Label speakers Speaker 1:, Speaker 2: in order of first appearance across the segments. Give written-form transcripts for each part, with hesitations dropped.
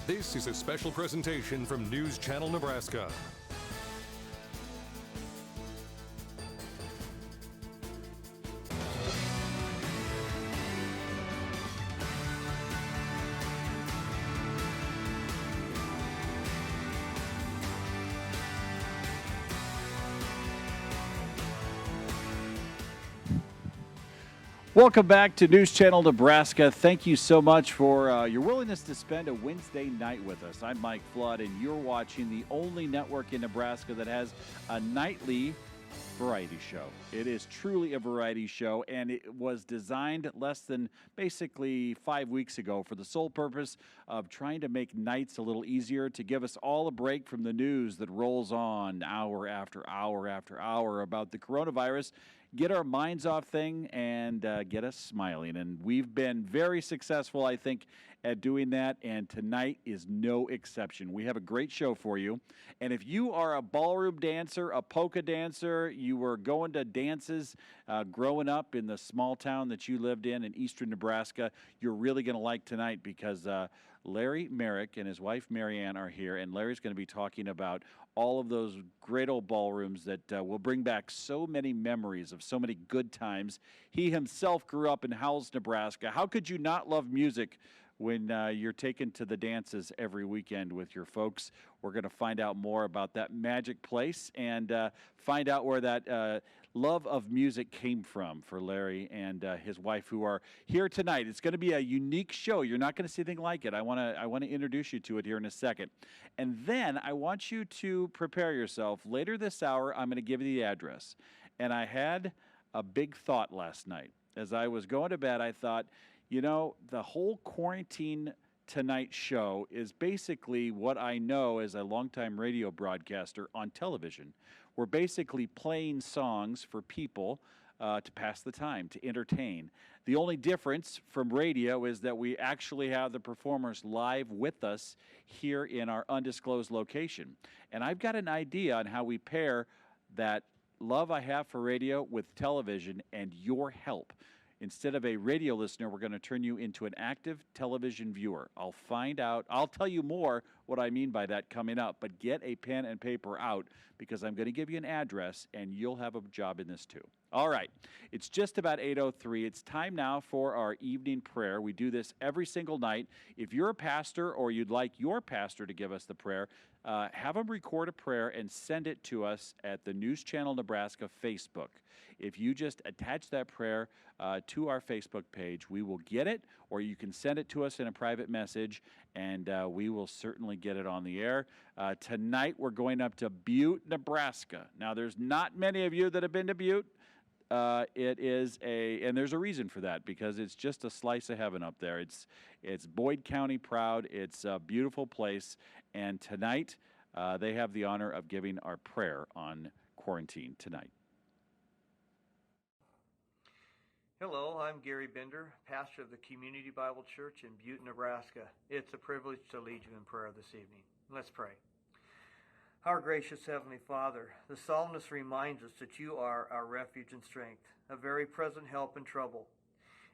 Speaker 1: This is a special presentation from News Channel Nebraska.
Speaker 2: Welcome back to News Channel Nebraska. Thank you so much for your willingness to spend a Wednesday night with us. I'm Mike Flood, and you're watching the only network in Nebraska that has a nightly variety show. It is truly a variety show, and it was designed less than basically 5 weeks ago for the sole purpose of trying to make nights a little easier, to give us all a break from the news that rolls on hour after hour after hour about the coronavirus, get our minds off things, and get us smiling. And we've been very successful, I think, at doing that, and tonight is no exception. We have a great show for you. And if you are a ballroom dancer, a polka dancer, you were going to dances growing up in the small town that you lived in eastern Nebraska, you're really going to like tonight, because Larry Merrick and his wife Marianne are here, and Larry's going to be talking about all of those great old ballrooms that will bring back so many memories of so many good times. He himself grew up in Howells, Nebraska. How could you not love music when you're taken to the dances every weekend with your folks? We're going to find out more about that magic place and find out where that love of music came from for Larry and his wife, who are here tonight. It's going to be a unique show. You're not going to see anything like it. I want to introduce you to it here in a second. And then I want you to prepare yourself. Later this hour, I'm going to give you the address. And I had a big thought last night. As I was going to bed, I thought, you know, the whole Quarantine Tonight show is basically what I know as a longtime radio broadcaster on television. We're basically playing songs for people to pass the time, to entertain. The only difference from radio is that we actually have the performers live with us here in our undisclosed location. And I've got an idea on how we pair that love I have for radio with television and your help. Instead of a radio listener, we're going to turn you into an active television viewer. I'll tell you more what I mean by that coming up, but get a pen and paper out, because I'm going to give you an address and you'll have a job in this too. All right, it's just about 8:03. It's time now for our evening prayer. We do this every single night. If you're a pastor or you'd like your pastor to give us the prayer, have them record a prayer and send it to us at the News Channel Nebraska Facebook. If you just attach that prayer to our Facebook page, we will get it, or you can send it to us in a private message, and we will certainly get it on the air. Tonight, we're going up to Butte, Nebraska. Now, there's not many of you that have been to Butte. And there's a reason for that, because it's just a slice of heaven up there. It's Boyd County proud. It's a beautiful place. And tonight, they have the honor of giving our prayer on Quarantine Tonight.
Speaker 3: Hello, I'm Gary Bender, pastor of the Community Bible Church in Butte, Nebraska. It's a privilege to lead you in prayer this evening. Let's pray. Our gracious Heavenly Father, the psalmist reminds us that you are our refuge and strength, a very present help in trouble.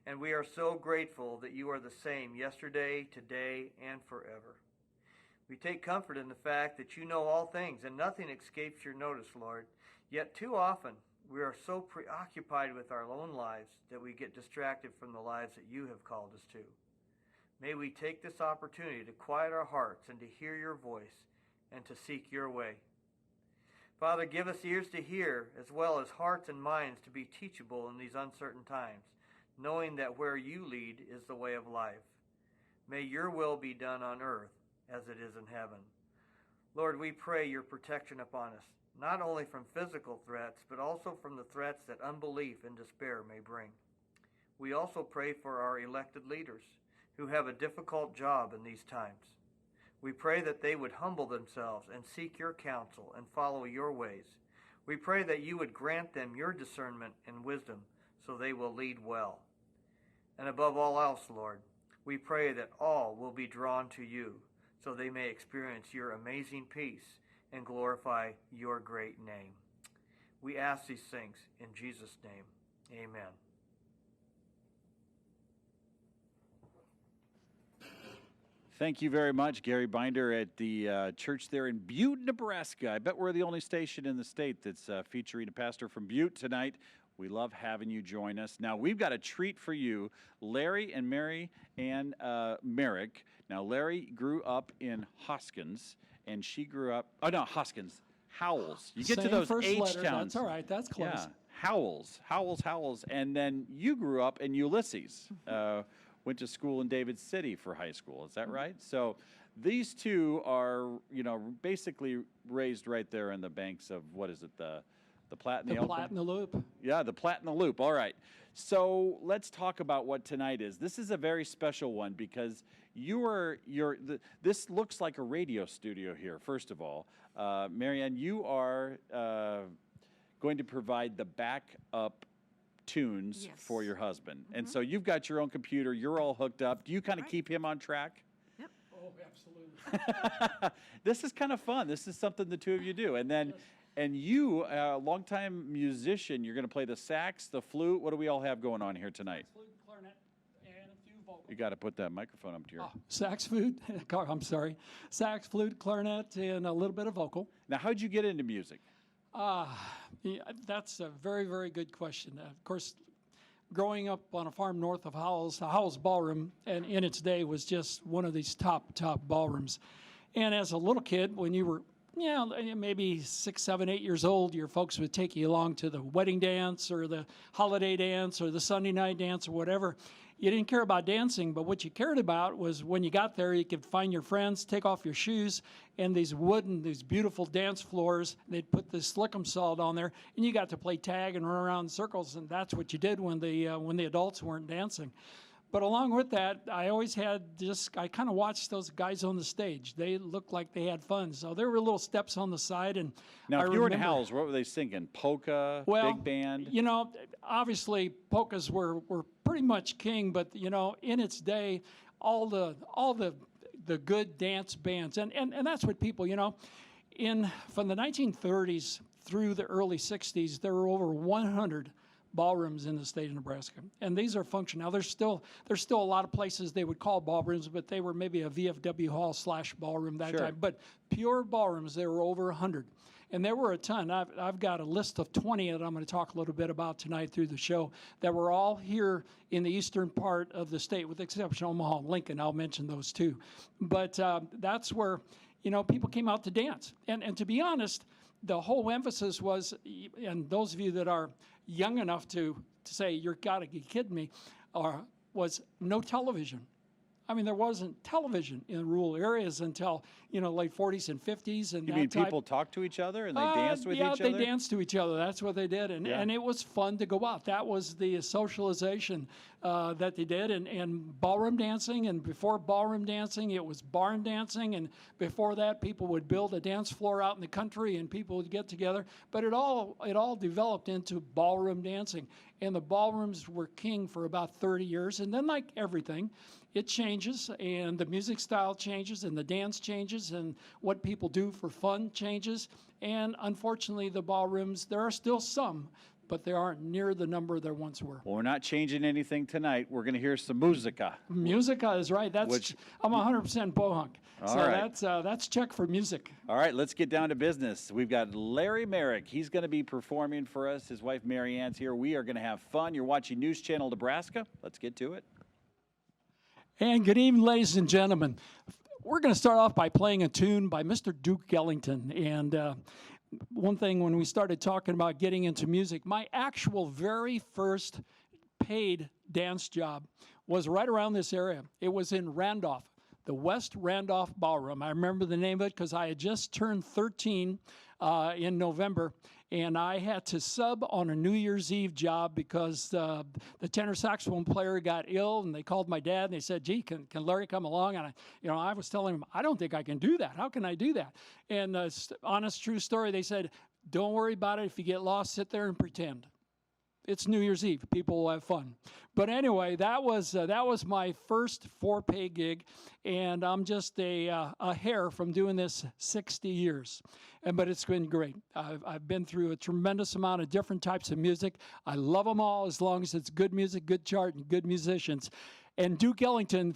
Speaker 3: And we are so grateful that you are the same yesterday, today, and forever. We take comfort in the fact that you know all things and nothing escapes your notice, Lord. Yet too often we are so preoccupied with our own lives that we get distracted from the lives that you have called us to. May we take this opportunity to quiet our hearts and to hear your voice and to seek your way. Father, give us ears to hear, as well as hearts and minds to be teachable in these uncertain times, knowing that where you lead is the way of life. May your will be done on earth as it is in heaven. Lord, we pray your protection upon us, not only from physical threats, but also from the threats that unbelief and despair may bring. We also pray for our elected leaders, who have a difficult job in these times. We pray that they would humble themselves and seek your counsel and follow your ways. We pray that you would grant them your discernment and wisdom so they will lead well. And above all else, Lord, we pray that all will be drawn to you so they may experience your amazing peace and glorify your great name. We ask these things in Jesus' name. Amen.
Speaker 2: Thank you very much, Gary Binder at the church there in Butte, Nebraska. I bet we're the only station in the state that's featuring a pastor from Butte tonight. We love having you join us. Now, we've got a treat for you. Larry and Mary Ann Merrick. Now, Larry grew up in Hoskins, and she grew up, Hoskins, Howells. You get
Speaker 4: Same
Speaker 2: to those
Speaker 4: first
Speaker 2: H
Speaker 4: letter.
Speaker 2: towns.
Speaker 4: That's all right. That's close.
Speaker 2: Yeah, Howells. And then you grew up in Ulysses. Went to school in David City for high school. Is that right? So these two are, basically raised right there in the banks of, what is it, the Platte and the Elk?
Speaker 4: The Platte and the Loop.
Speaker 2: Yeah, the Platte and the Loop. All right. So let's talk about what tonight is. This is a very special one because this looks like a radio studio here, first of all. Marianne, you are going to provide the backup tunes for your husband. And so you've got your own computer. You're all hooked up. Do you kind of keep him on track?
Speaker 5: Yep.
Speaker 4: Oh, absolutely.
Speaker 2: This is kind of fun. This is something the two of you do. And then, and you, a longtime musician, you're going to play the sax, the flute. What do we all have going on here tonight?
Speaker 4: Flute, clarinet, and a few vocals.
Speaker 2: You got to put that microphone up to your...
Speaker 4: Sax, flute, sax, flute, clarinet, and a little bit of vocal.
Speaker 2: Now, how'd you get into music?
Speaker 4: Yeah, that's a very, very good question. Of course, growing up on a farm north of Howells, the Howells Ballroom, and in its day was just one of these top ballrooms. And as a little kid, when you were, maybe 6, 7, 8 years old, your folks would take you along to the wedding dance or the holiday dance or the Sunday night dance or whatever. You didn't care about dancing, but what you cared about was when you got there, you could find your friends, take off your shoes, and these beautiful dance floors, they'd put this slickum salt on there, and you got to play tag and run around in circles, and that's what you did when the adults weren't dancing. But along with that, I always had I kind of watched those guys on the stage. They looked like they had fun. So there were little steps on the side. And
Speaker 2: now, if you were in Howells, what were they singing? Polka, big band?
Speaker 4: Obviously polkas were pretty much king, but, in its day, all the good dance bands, and that's what people, from the 1930s through the early 60s, there were over 100 ballrooms in the state of Nebraska, and these are functional. Now, there's still a lot of places they would call ballrooms, but they were maybe a VFW hall / ballroom that time. But pure ballrooms, there were over 100, and there were a ton. I've got a list of 20 that I'm going to talk a little bit about tonight through the show that were all here in the eastern part of the state, with the exception of Omaha and Lincoln. I'll mention those too, but that's where people came out to dance, and to be honest, the whole emphasis was, and those of you that are young enough to say, you're got to be kidding me, was no television. I mean, there wasn't television in rural areas until, late 40s and 50s. And
Speaker 2: you mean people talk to each other and they dance with each other?
Speaker 4: Yeah, they danced to each other. That's what they did. And it was fun to go out. That was the socialization that they did. And ballroom dancing, and before ballroom dancing, it was barn dancing. And before that, people would build a dance floor out in the country and people would get together. But it all developed into ballroom dancing. And the ballrooms were king for about 30 years. And then, like everything, it changes, and the music style changes, and the dance changes, and what people do for fun changes. And unfortunately, the ballrooms, there are still some, but they aren't near the number there once were.
Speaker 2: Well, we're not changing anything tonight. We're going to hear some Muzica.
Speaker 4: Muzica is right. I'm 100% bohunk. So
Speaker 2: right.
Speaker 4: That's check for music.
Speaker 2: All right, let's get down to business. We've got Larry Merrick. He's going to be performing for us. His wife, Mary Ann's here. We are going to have fun. You're watching News Channel Nebraska. Let's get to it.
Speaker 4: And good evening, ladies and gentlemen. We're going to start off by playing a tune by Mr. Duke Ellington. And one thing, when we started talking about getting into music, my actual very first paid dance job was right around this area. It was in Randolph, the West Randolph Ballroom. I remember the name of it because I had just turned 13 in November, and I had to sub on a New Year's Eve job because the tenor saxophone player got ill, and they called my dad, and they said, gee, can Larry come along? And I was telling him, I don't think I can do that. How can I do that? And honest, true story, they said, don't worry about it. If you get lost, sit there and pretend. It's New Year's Eve. People will have fun. But anyway, that was my first for-pay gig, and I'm just a hair from doing this 60 years. But it's been great. I've been through a tremendous amount of different types of music. I love them all as long as it's good music, good chart, and good musicians. And Duke Ellington,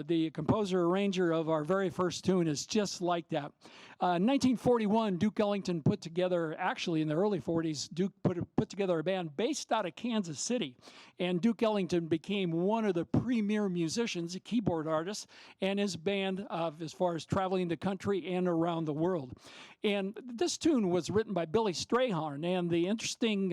Speaker 4: the composer-arranger of our very first tune, is just like that. 1941, Duke Ellington put together, actually in the early 40s, Duke put together a band based out of Kansas City. And Duke Ellington became one of the premier musicians, a keyboard artist, and his band, as far as traveling the country and around the world. And this tune was written by Billy Strayhorn, and the interesting,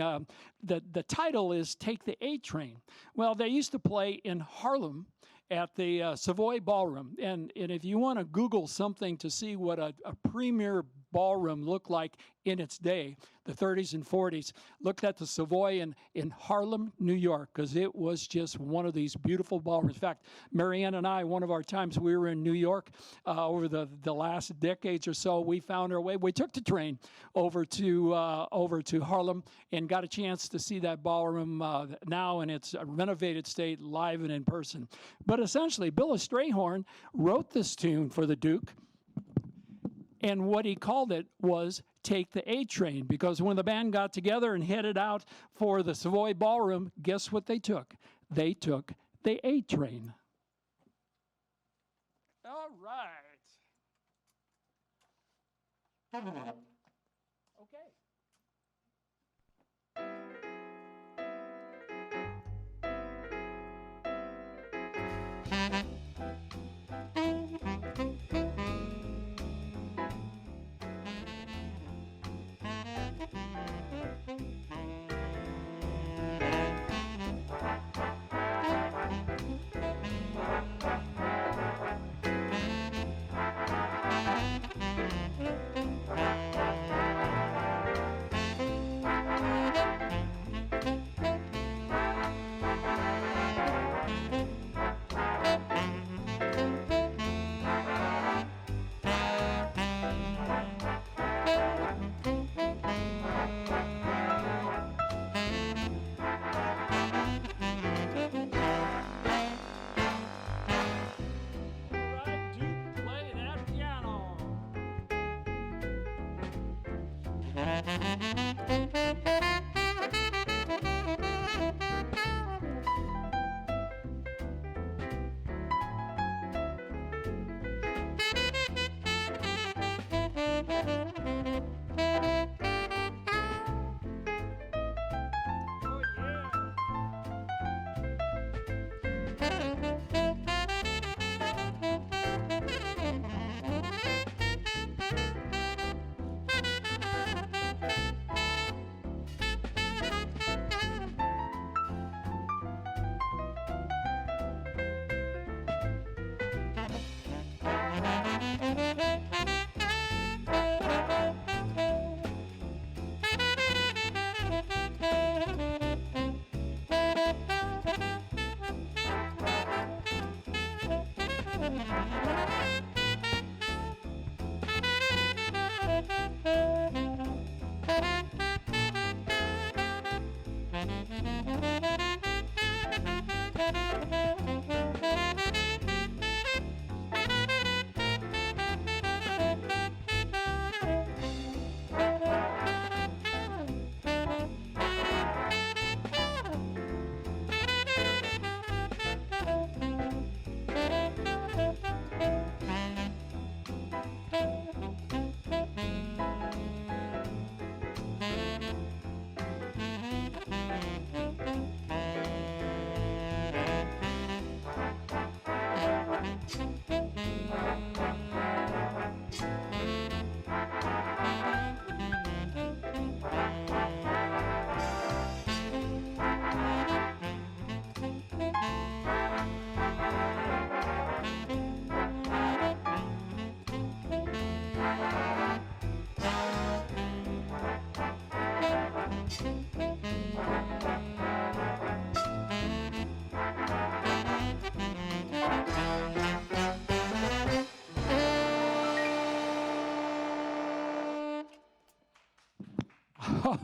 Speaker 4: the title is Take the A Train. Well, they used to play in Harlem at the Savoy Ballroom. And if you want to Google something to see what a premier ballroom looked like in its day, the 30s and 40s, looked at the Savoy in Harlem, New York, because it was just one of these beautiful ballrooms. In fact, Marianne and I, one of our times we were in New York over the last decades or so, we found our way. We took the train over to Harlem and got a chance to see that ballroom now in its renovated state, live and in person. But essentially, Billy Strayhorn wrote this tune for the Duke, and what he called it was Take the A Train, because when the band got together and headed out for the Savoy Ballroom, guess what they took? They took the A Train. All right. Okay.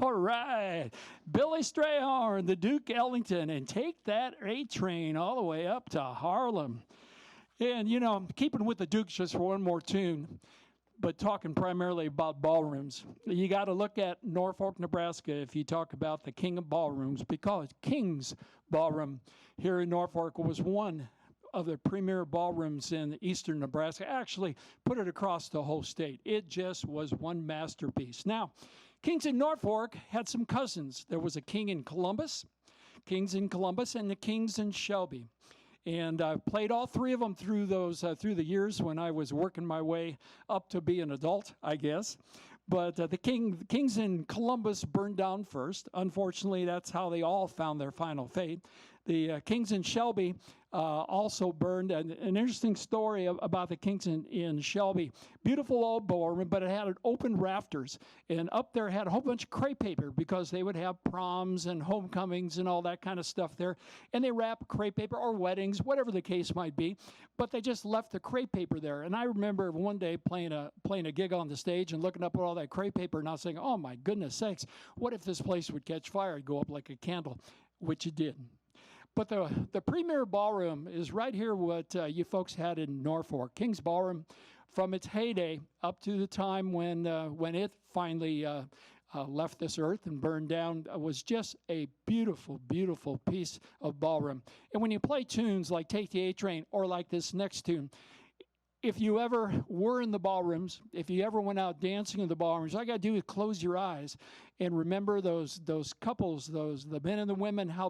Speaker 4: All right. Billy Strayhorn, the Duke Ellington, and Take That A Train all the way up to Harlem. And, you know, keeping with the Dukes just for one more tune, but talking primarily about ballrooms. You got to look at Norfolk, Nebraska if you talk about the king of ballrooms, because King's Ballroom here in Norfolk was one of the premier ballrooms in eastern Nebraska. Actually, put it across the whole state. It just was one masterpiece. Now, Kings in Norfolk had some cousins. There was a king in Columbus, Kings in Columbus, and the Kings in Shelby. And I played all three of them through through the years when I was working my way up to be an adult, I guess. But the Kings in Columbus burned down first. Unfortunately, that's how they all found their final fate. The Kings in Shelby also burned. An interesting story about the Kings in Shelby. Beautiful old ballroom, but it had open rafters. And up there had a whole bunch of crepe paper because they would have proms and homecomings and all that kind of stuff there. And they wrapped crepe paper or weddings, whatever the case might be. But they just left the crepe paper there. And I remember one day playing a gig on the stage and looking up at all that crepe paper and I was saying, oh my goodness sakes, what if this place would catch fire and go up like a candle, which it did. But the premier ballroom is right here what you folks had in Norfolk. King's Ballroom, from its heyday up to the time when it finally left this earth and burned down, was just a beautiful, beautiful piece of ballroom. And when you play tunes like Take the A Train or like this next tune, if you ever were in the ballrooms, if you ever went out dancing in the ballrooms, all you got to do is close your eyes and remember those couples, the men and the women, how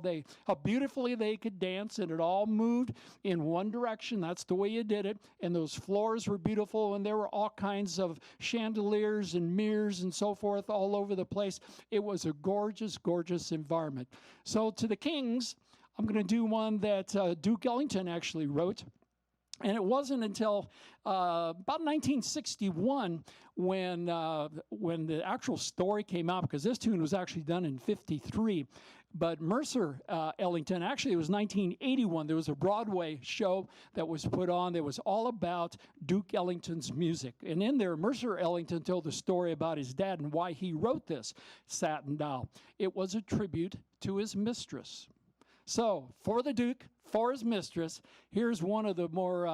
Speaker 4: beautifully they could dance, and it all moved in one direction. That's the way you did it. And those floors were beautiful, and there were all kinds of chandeliers and mirrors and so forth all over the place. It was a gorgeous, gorgeous environment. So to the Kings, I'm going to do one that Duke Ellington actually wrote. And it wasn't until about 1961 when the actual story came out, because this tune was actually done in 53. But Mercer Ellington, actually it was 1981, there was a Broadway show that was put on that was all about Duke Ellington's music. And in there, Mercer Ellington told the story about his dad and why he wrote this Satin Doll. It was a tribute to his mistress. So, for the Duke, for his mistress, here's one of the more,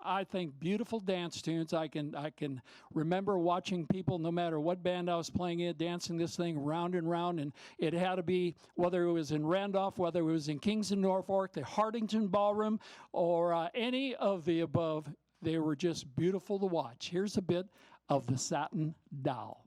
Speaker 4: I think, beautiful dance tunes. I can remember watching people, no matter what band I was playing in, dancing this thing round and round, and it had to be, whether it was in Randolph, whether it was in Kings in Norfolk, the Hardington Ballroom, or any of the above, they were just beautiful to watch. Here's a bit of the Satin Doll.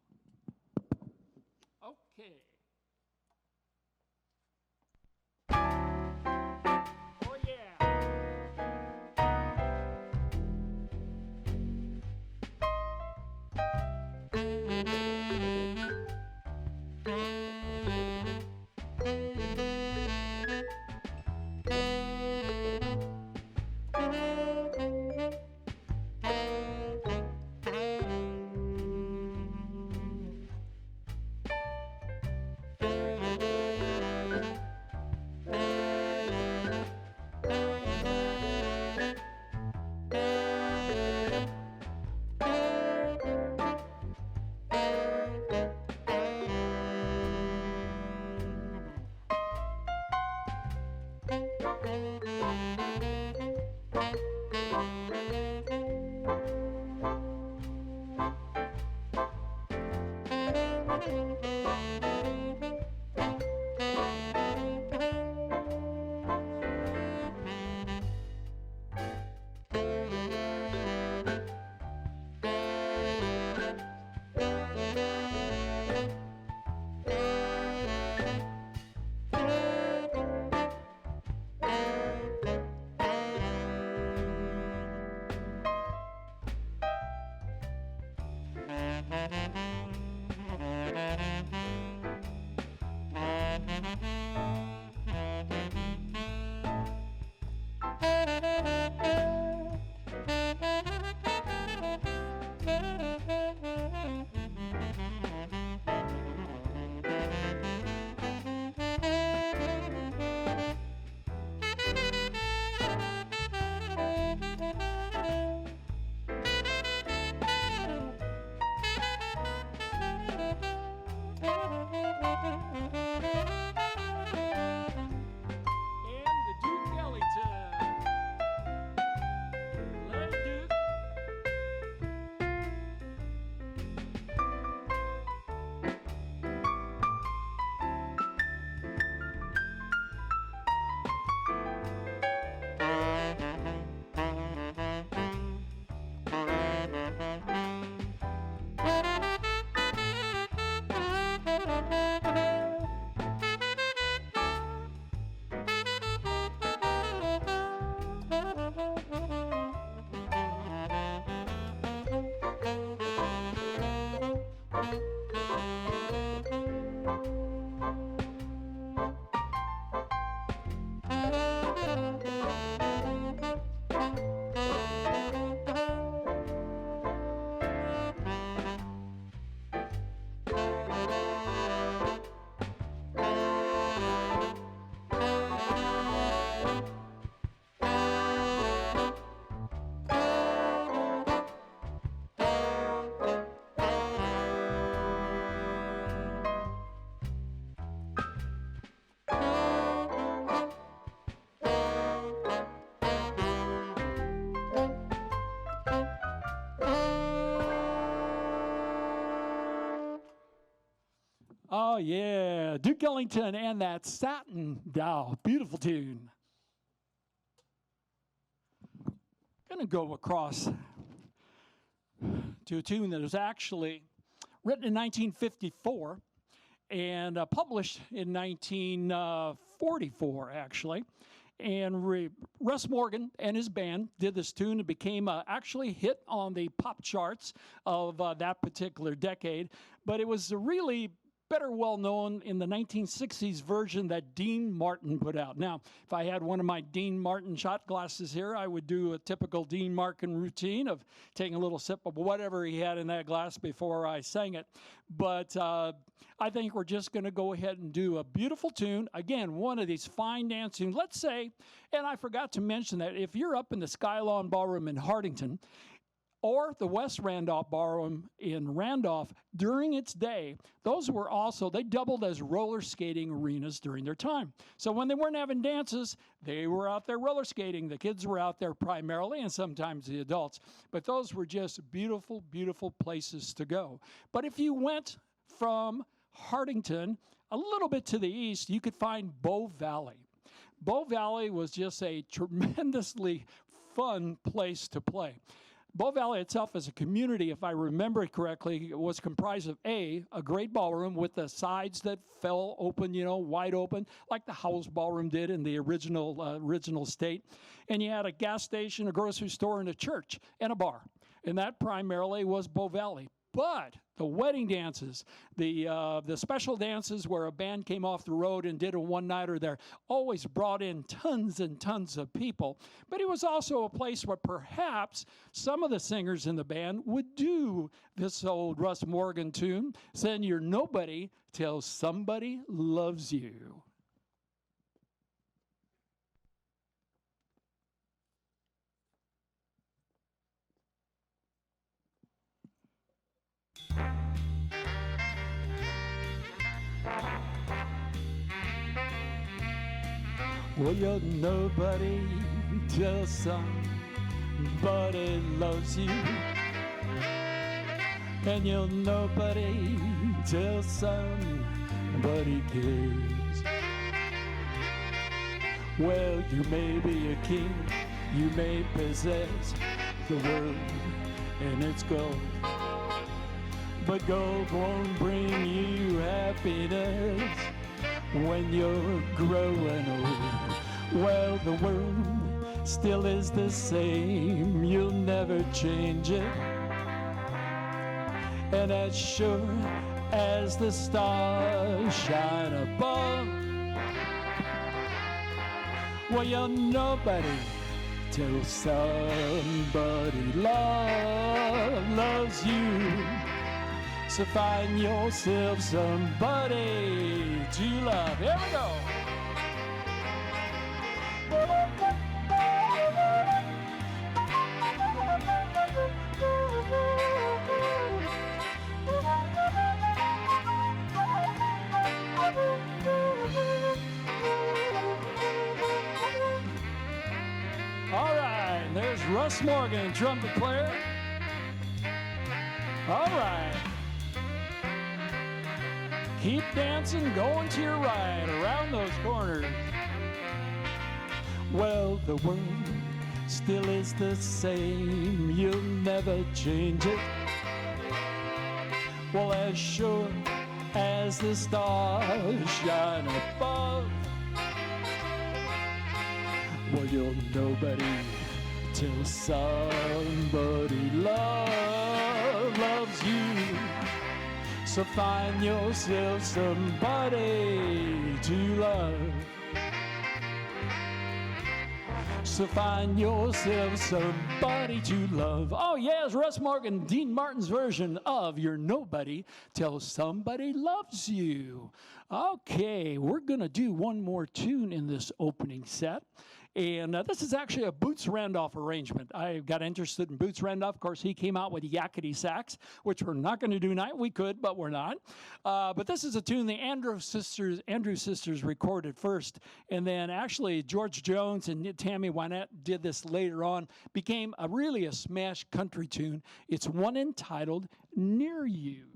Speaker 4: Oh, yeah. Duke Ellington and that Satin Dow. Beautiful tune. Going to go across to a tune that was actually written in 1954 and published in 1944, actually. And Russ Morgan and his band did this tune. It became actually a hit on the pop charts of that particular decade. But it was really better well known in the 1960s version that Dean Martin put out. Now, if I had one of my Dean Martin shot glasses here, I would do a typical Dean Martin routine of taking a little sip of whatever he had in that glass before I sang it. But I think we're just going to go ahead and do a beautiful tune. Again, one of these fine dance tunes. Let's say, and I forgot to mention that if you're up in the Skylawn Ballroom in Hardington, or the West Randolph Ballroom in Randolph during its day, those were also, they doubled as roller skating arenas during their time. So when they weren't having dances, they were out there roller skating. The kids were out there primarily, and sometimes the adults. But those were just beautiful, beautiful places to go. But if you went from Hardington a little bit to the east, you could find Bow Valley. Bow Valley was just a tremendously fun place to play. Bow Valley itself as a community, if I remember it correctly, was comprised of a great ballroom with the sides that fell open, wide open, like the Howells Ballroom did in the original state. And you had a gas station, a grocery store, and a church, and a bar. And that primarily was Bow Valley. But the wedding dances, the special dances where a band came off the road and did a one-nighter there, always brought in tons and tons of people. But it was also a place where perhaps some of the singers in the band would do this old Russ Morgan tune, saying, "You're nobody till somebody loves you." Well, you're nobody till somebody loves you. And you're nobody till somebody cares. Well, you may be a king, you may possess the world and its gold, but gold won't bring you happiness when you're growing old. Well, the world still is the same, you'll never change it. And as sure as the stars shine above, well, you're nobody till somebody loves you. So find yourself somebody to love. Here we go. All right, there's Russ Morgan, trumpet player. All right. Keep dancing, going to your right, around those corners. Well, the world still is the same, you'll never change it. Well, as sure as the stars shine above, well, you're nobody till somebody loves you. So find yourself somebody to love. So find yourself somebody to love. Oh yes, Russ Morgan, Dean Martin's version of You're Nobody Till Somebody Loves You. Okay, we're going to do one more tune in this opening set. And this is actually a Boots Randolph arrangement. I got interested in Boots Randolph. Of course, he came out with Yakety Sax, which we're not going to do tonight. We could, but we're not. But this is a tune the Andrew sisters recorded first. And then actually George Jones and Tammy Wynette did this later on. Became really a smash country tune. It's one entitled Near You.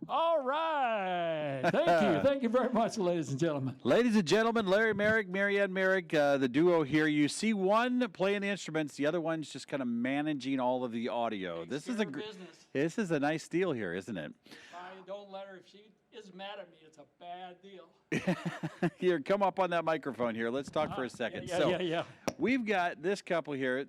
Speaker 4: All right. Thank you. Thank you very much, ladies and gentlemen.
Speaker 2: Ladies and gentlemen, Larry Merrick, Marianne Merrick, the duo here. You see one playing the instruments, the other one's just kind of managing all of the audio. This is this is a nice deal here, isn't it?
Speaker 4: Don't let her. If she is mad at me, it's a bad deal.
Speaker 2: Here, come up on that microphone here. Let's talk for a second.
Speaker 4: Yeah.
Speaker 2: We've got this couple here.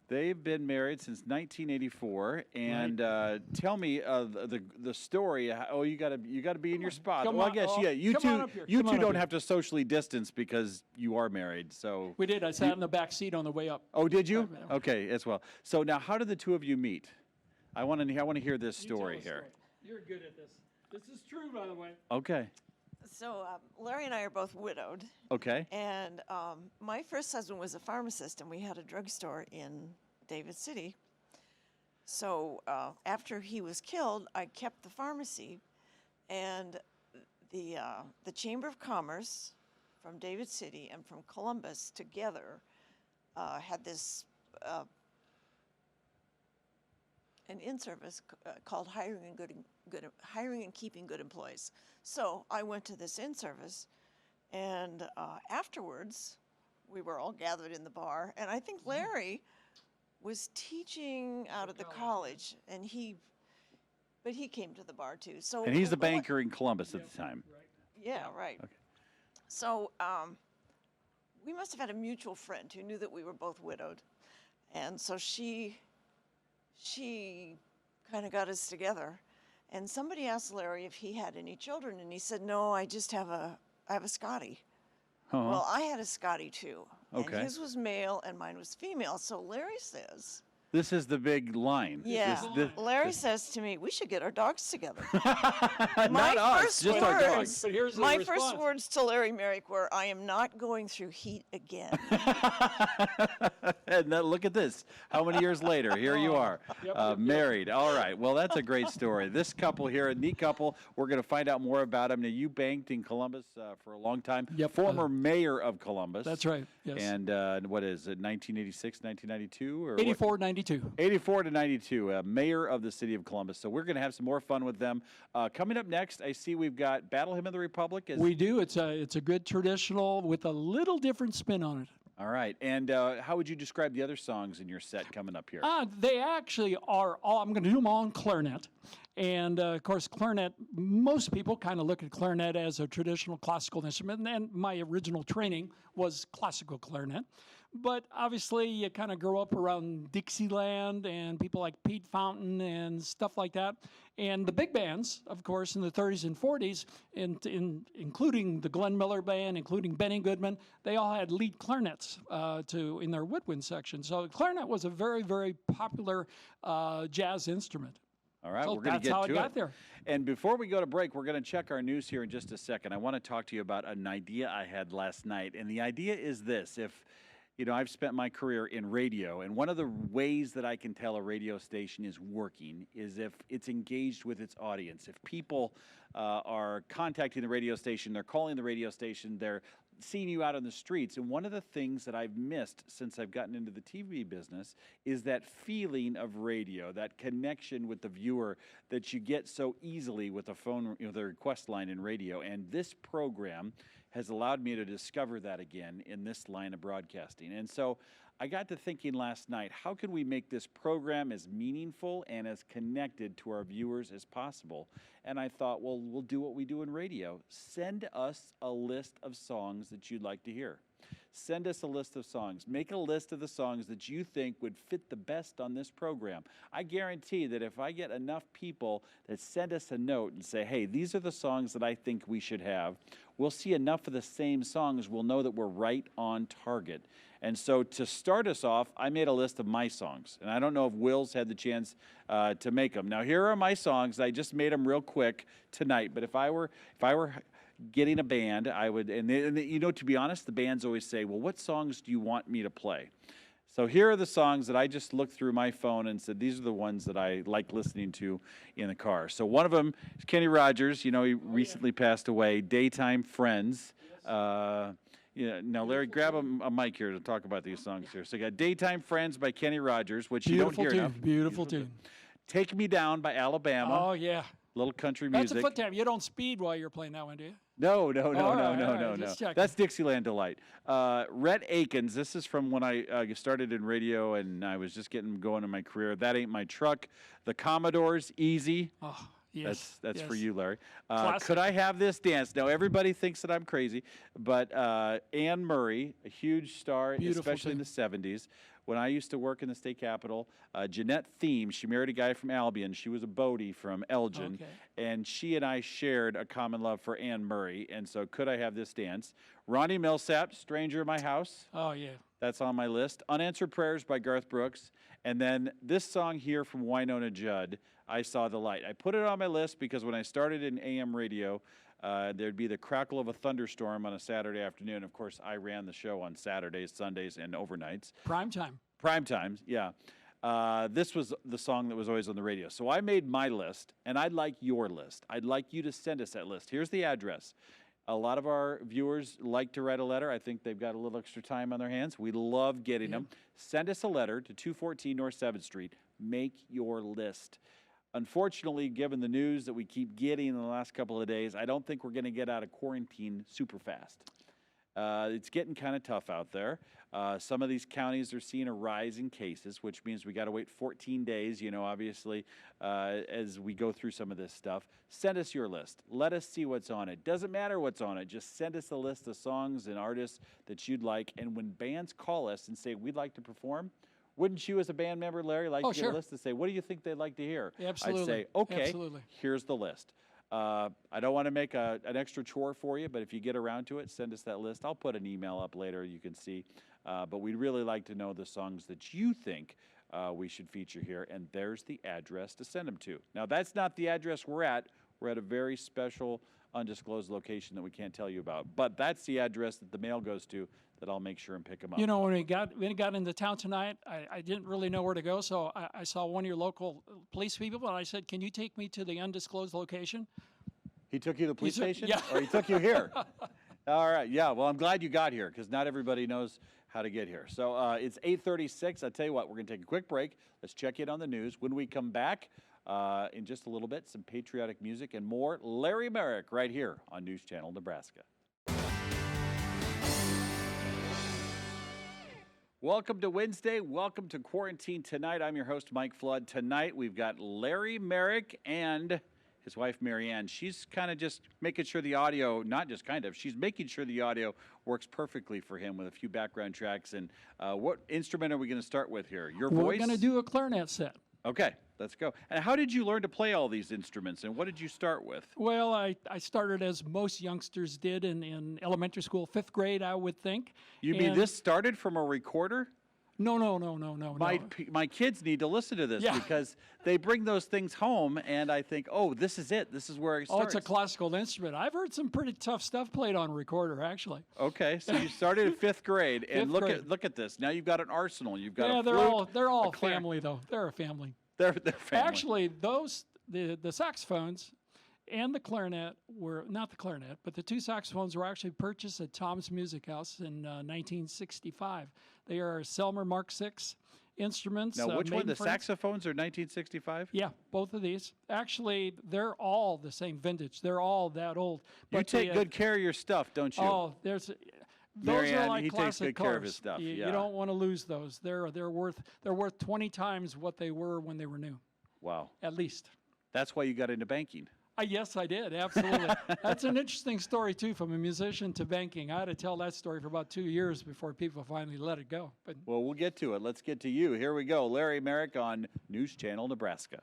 Speaker 2: They've been married since 1984, and
Speaker 4: Right.
Speaker 2: tell me the story. Oh, you got to be in your spot.
Speaker 4: Come
Speaker 2: Well, I
Speaker 4: on.
Speaker 2: guess
Speaker 4: Oh,
Speaker 2: you
Speaker 4: come on up here.
Speaker 2: two
Speaker 4: Come on up
Speaker 2: don't
Speaker 4: here.
Speaker 2: have to socially distance because you are married. So
Speaker 4: We did. I sat in the back seat on the way up.
Speaker 2: oh, did you?
Speaker 4: Yeah.
Speaker 2: Okay, as well. So now, how did the two of you meet? I want to hear this
Speaker 4: You tell
Speaker 2: story
Speaker 4: the
Speaker 2: here.
Speaker 4: story. You're good at this. This is true, by the way.
Speaker 2: Okay.
Speaker 5: So Larry and I are both widowed,
Speaker 2: Okay.
Speaker 5: and my first husband was a pharmacist, and we had a drugstore in David City. So after he was killed, I kept the pharmacy, and the Chamber of Commerce from David City and from Columbus together had this an in-service called hiring and keeping good employees. So I went to this in-service, and afterwards, we were all gathered in the bar, and I think Larry was teaching out of the college, and he came to the bar too. So
Speaker 2: And he's the banker in Columbus at the time.
Speaker 5: yeah, right.
Speaker 2: Okay.
Speaker 5: So we must have had a mutual friend who knew that we were both widowed, and so she kind of got us together. And somebody asked Larry if he had any children, and he said, "No, I just have I have a Scotty."
Speaker 2: Uh-huh.
Speaker 5: Well, I had a Scotty too,
Speaker 2: Okay.
Speaker 5: and his was male and mine was female. So Larry says,
Speaker 2: This is the big line.
Speaker 5: "Yeah." Larry
Speaker 2: this-
Speaker 5: says to me, "We should get our dogs together."
Speaker 2: Not
Speaker 5: My
Speaker 2: us,
Speaker 5: first
Speaker 2: just our
Speaker 5: words-
Speaker 2: dogs.
Speaker 4: But here's the
Speaker 5: My
Speaker 4: response.
Speaker 5: first words to Larry Merrick were, "I am not going through heat again."
Speaker 2: And then look at this. How many years later, here you are,
Speaker 4: Yep.
Speaker 2: married. All right. Well, that's a great story. This couple here, a neat couple. We're going to find out more about them. Now, you banked in Columbus for a long time.
Speaker 4: Yep.
Speaker 2: Former mayor of Columbus.
Speaker 4: That's right. Yes.
Speaker 2: And what is it, 1986, 1992? Or what?
Speaker 4: 84, 92.
Speaker 2: 84 to 92, mayor of the city of Columbus. So we're going to have some more fun with them. Coming up next, I see we've got Battle Hymn of the Republic.
Speaker 4: We do. It's a good traditional with a little different spin on it.
Speaker 2: All right. And how would you describe the other songs in your set coming up here?
Speaker 4: They actually are all, I'm going to do them all in clarinet. And of course, clarinet, most people kind of look at clarinet as a traditional classical instrument. And my original training was classical clarinet. But obviously, you kind of grow up around Dixieland and people like Pete Fountain and stuff like that. And the big bands, of course, in the 30s and 40s, including the Glenn Miller Band, including Benny Goodman, they all had lead clarinets in their woodwind section. So clarinet was a very, very popular jazz instrument.
Speaker 2: All right,
Speaker 4: so
Speaker 2: we're going to get to it.
Speaker 4: That's how it got there.
Speaker 2: And before we go to break, we're going to check our news here in just a second. I want to talk to you about an idea I had last night. And the idea is this. I've spent my career in radio, and one of the ways that I can tell a radio station is working is if it's engaged with its audience. If people are contacting the radio station, they're calling the radio station, they're seeing you out on the streets. And one of the things that I've missed since I've gotten into the TV business is that feeling of radio, that connection with the viewer that you get so easily with a phone, the request line in radio. And this program has allowed me to discover that again in this line of broadcasting. And so I got to thinking last night, how can we make this program as meaningful and as connected to our viewers as possible? And I thought, well, we'll do what we do in radio. Send us a list of songs that you'd like to hear. Send us a list of songs. Make a list of the songs that you think would fit the best on this program. I guarantee that if I get enough people that send us a note and say, hey, these are the songs that I think we should have, we'll see enough of the same songs, we'll know that we're right on target. And so to start us off, I made a list of my songs. And I don't know if Will's had the chance to make them. Now, here are my songs. I just made them real quick tonight. But if I were getting a band, I would, to be honest, the bands always say, well, what songs do you want me to play? So here are the songs that I just looked through my phone and said, these are the ones that I like listening to in the car. So one of them is Kenny Rogers. He recently passed away. Daytime Friends. Now, Larry, grab a mic here to talk about these songs here. So you got Daytime Friends by Kenny Rogers, which you don't hear enough.
Speaker 4: Beautiful tune.
Speaker 2: Take Me Down by Alabama.
Speaker 4: Oh, yeah.
Speaker 2: Little country music.
Speaker 4: That's a foot tap. You don't speed while you're playing that one, do you?
Speaker 2: No.
Speaker 4: Just checking.
Speaker 2: That's Dixieland Delight. Rhett Akins, this is from when I started in radio and I was just getting going in my career. That Ain't My Truck. The Commodores, Easy.
Speaker 4: Oh, yes.
Speaker 2: That's for you, Larry.
Speaker 4: Classic.
Speaker 2: Could I Have This Dance? Now, everybody thinks that I'm crazy, but Anne Murray, a huge star, especially in the 70s. When I used to work in the state capitol, Jeanette Thiem, she married a guy from Albion. She was a Bodie from Elgin.
Speaker 4: Okay.
Speaker 2: And she and I shared a common love for Anne Murray. And so Could I Have This Dance? Ronnie Millsap, Stranger in My House.
Speaker 4: Oh, yeah.
Speaker 2: That's on my list. Unanswered Prayers by Garth Brooks. And then this song here from Winona Judd, I Saw the Light. I put it on my list because when I started in AM radio, there'd be the crackle of a thunderstorm on a Saturday afternoon. Of course, I ran the show on Saturdays, Sundays, and overnights.
Speaker 4: Prime time.
Speaker 2: Prime times, yeah. This was the song that was always on the radio. So I made my list, and I'd like your list. I'd like you to send us that list. Here's the address. A lot of our viewers like to write a letter. I think they've got a little extra time on their hands. We love getting them. Send us a letter to 214 North 7th Street. Make your list. Unfortunately, given the news that we keep getting in the last couple of days, I don't think we're going to get out of quarantine super fast. It's getting kind of tough out there. Some of these counties are seeing a rise in cases, which means we got to wait 14 days, obviously, as we go through some of this stuff. Send us your list. Let us see what's on it. Doesn't matter what's on it. Just send us a list of songs and artists that you'd like. And when bands call us and say, we'd like to perform, wouldn't you as a band member, Larry, like to get a list to say, what do you think they'd like to hear?
Speaker 4: Absolutely.
Speaker 2: I'd say, okay,
Speaker 4: Absolutely.
Speaker 2: Here's the list. I don't want to make an extra chore for you, but if you get around to it, send us that list. I'll put an email up later, you can see. But we'd really like to know the songs that you think we should feature here, and there's the address to send them to. Now, that's not the address we're at. We're at a very special, undisclosed location that we can't tell you about. But that's the address that the mail goes to that I'll make sure and pick them up.
Speaker 4: When we got into town tonight, I didn't really know where to go, so I saw one of your local police people, and I said, can you take me to the undisclosed location?
Speaker 2: He took you to the police station?
Speaker 4: Yeah.
Speaker 2: Or he took you here? All right, yeah. Well, I'm glad you got here because not everybody knows how to get here. So it's 8:36. I tell you what, we're going to take a quick break. Let's check in on the news. When we come back in just a little bit, some patriotic music and more. Larry Merrick right here on News Channel Nebraska. Welcome to Wednesday. Welcome to Quarantine Tonight. I'm your host, Mike Flood. Tonight we've got Larry Merrick and his wife, Marianne. She's kind of just making sure the audio, not just kind of, she's making sure the audio works perfectly for him with a few background tracks. And what instrument are we going to start with here? Your voice?
Speaker 4: We're going to do a clarinet set.
Speaker 2: Okay, let's go. And how did you learn to play all these instruments, and what did you start with?
Speaker 4: Well, I started as most youngsters did in elementary school, 5th grade, I would think.
Speaker 2: You mean this started from a recorder?
Speaker 4: No.
Speaker 2: My kids need to listen to this because they bring those things home, and I think, oh, this is it. This is where I start.
Speaker 4: Oh, it's a classical instrument. I've heard some pretty tough stuff played on a recorder, actually.
Speaker 2: Okay, so you started in 5th grade, and look at this. Now you've got an arsenal. You've got a flute,
Speaker 4: they're all family though. They're a family.
Speaker 2: They're family.
Speaker 4: Actually, the saxophones and the clarinet were not the clarinet, but the 2 saxophones were actually purchased at Tom's Music House in 1965. They are Selmer Mark VI instruments.
Speaker 2: Now, which one? The
Speaker 4: France.
Speaker 2: saxophones are 1965?
Speaker 4: Yeah, both of these. Actually, they're all the same vintage. They're all that old.
Speaker 2: You take good care of your stuff, don't you?
Speaker 4: Oh, those
Speaker 2: Marianne,
Speaker 4: are like
Speaker 2: he
Speaker 4: classic
Speaker 2: takes good
Speaker 4: cars.
Speaker 2: care of his stuff.
Speaker 4: You don't want to lose those. They're worth 20 times what they were when they were new.
Speaker 2: Wow.
Speaker 4: At least.
Speaker 2: That's why you got into banking.
Speaker 4: Yes, I did. Absolutely. That's an interesting story, too, from a musician to banking. I had to tell that story for about 2 years before people finally let it go. But
Speaker 2: well, we'll get to it. Let's get to you. Here we go. Larry Merrick on News Channel Nebraska.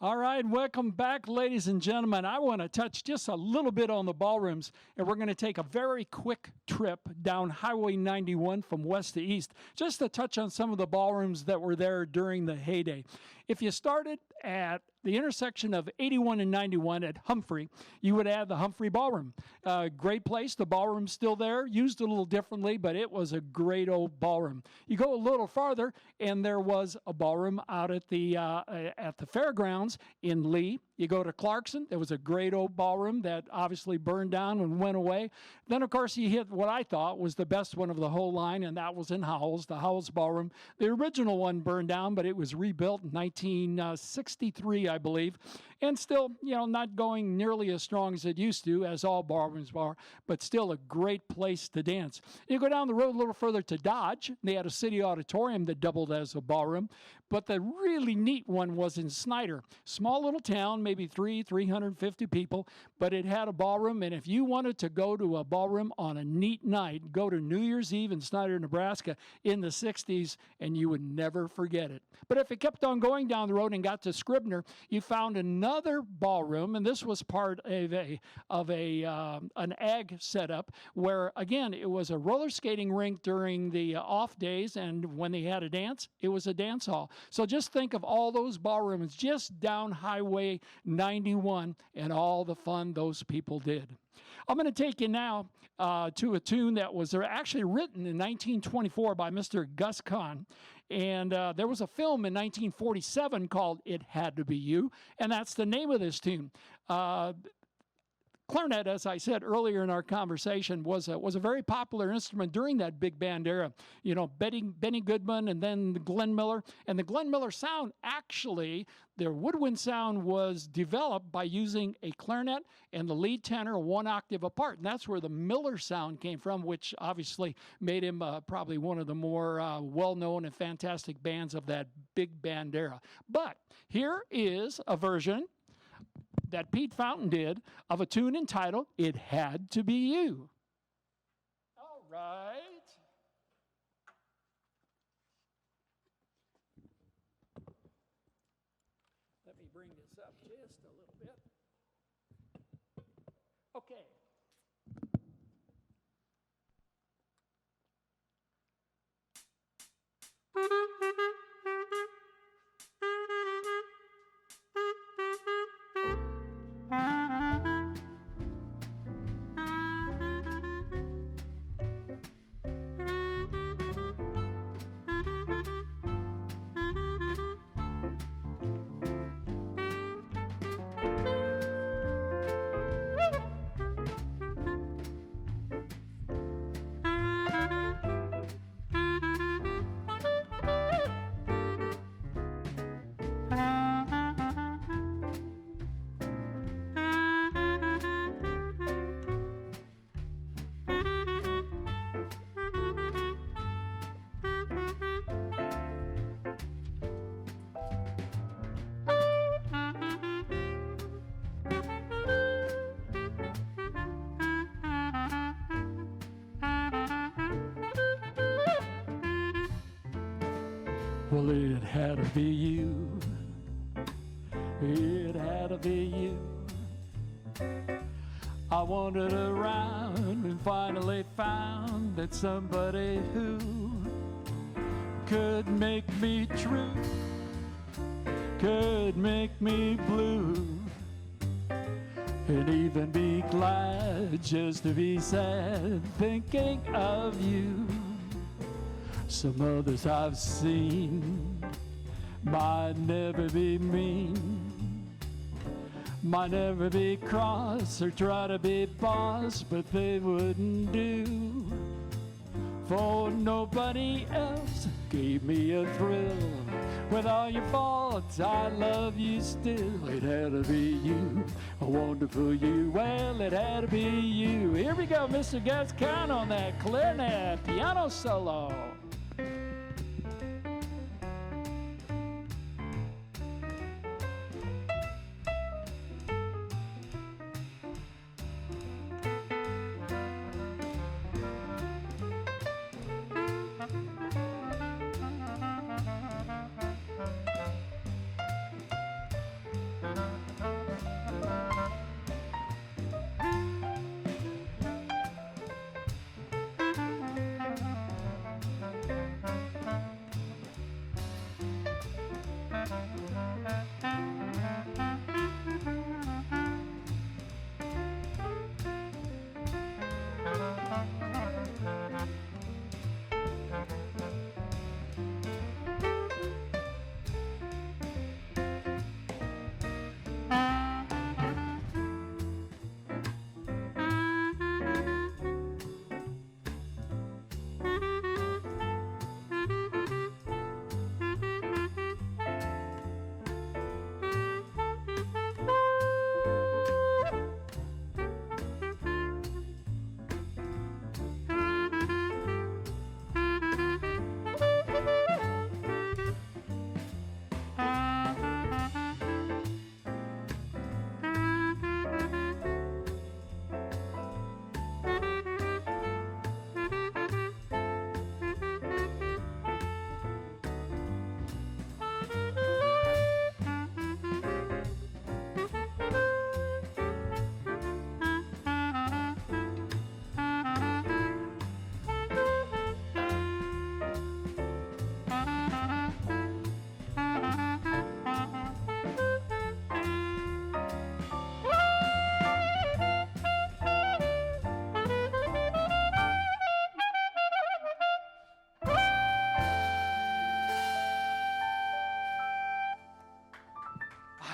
Speaker 4: All right, welcome back, ladies and gentlemen. I want to touch just a little bit on the ballrooms, and we're going to take a very quick trip down Highway 91 from west to east, just to touch on some of the ballrooms that were there during the heyday. If you started at the intersection of 81 and 91 at Humphrey, you would add the Humphrey Ballroom. Great place. The ballroom's still there, used a little differently, but it was a great old ballroom. You go a little farther, and there was a ballroom out at the fairgrounds in Lee. You go to Clarkson, there was a great old ballroom that obviously burned down and went away. Then, of course, you hit what I thought was the best one of the whole line, and that was in Howells, the Howells Ballroom. The original one burned down, but it was rebuilt in 1963, I believe, and still, not going nearly as strong as it used to, as all ballrooms are, but still a great place to dance. You go down the road a little further to Dodge. They had a city auditorium that doubled as a ballroom, but the really neat one was in Snyder. Small little town, maybe 350 people, but it had a ballroom, and if you wanted to go to a ballroom on a neat night, go to New Year's Eve in Snyder, Nebraska in the 60s, and you would never forget it. But if it kept on going down the road and got to Scribner, you found another ballroom, and this was part of an ag setup where, again, it was a roller skating rink during the off days, and when they had a dance, it was a dance hall. So just think of all those ballrooms just down Highway 91 and all the fun those people did. I'm going to take you now to a tune that was actually written in 1924 by Mr. Gus Kahn. And there was a film in 1947 called It Had to Be You, and that's the name of this tune. Clarinet, as I said earlier in our conversation, was a very popular instrument during that big band era. Benny Goodman and then Glenn Miller. And the Glenn Miller sound, actually, their woodwind sound was developed by using a clarinet and the lead tenor 1 octave apart. And that's where the Miller sound came from, which obviously made him probably one of the more well-known and fantastic bands of that big band era. But here is a version that Pete Fountain did of a tune entitled It Had to Be You. All right. Let me bring this up just a little bit. Okay. Well, it had to be you. It had to be you. I wandered around and finally found that somebody who could make me true, could make me blue, and even be glad just to be sad thinking of you. Some others I've seen might never be mean, might never be cross or try to be boss, but they wouldn't do. For nobody else gave me a thrill. With all your faults, I love you still. It had to be you, a wonderful you. Well, it had to be you. Here we go, Mr. Gus Kahn on that clarinet piano solo.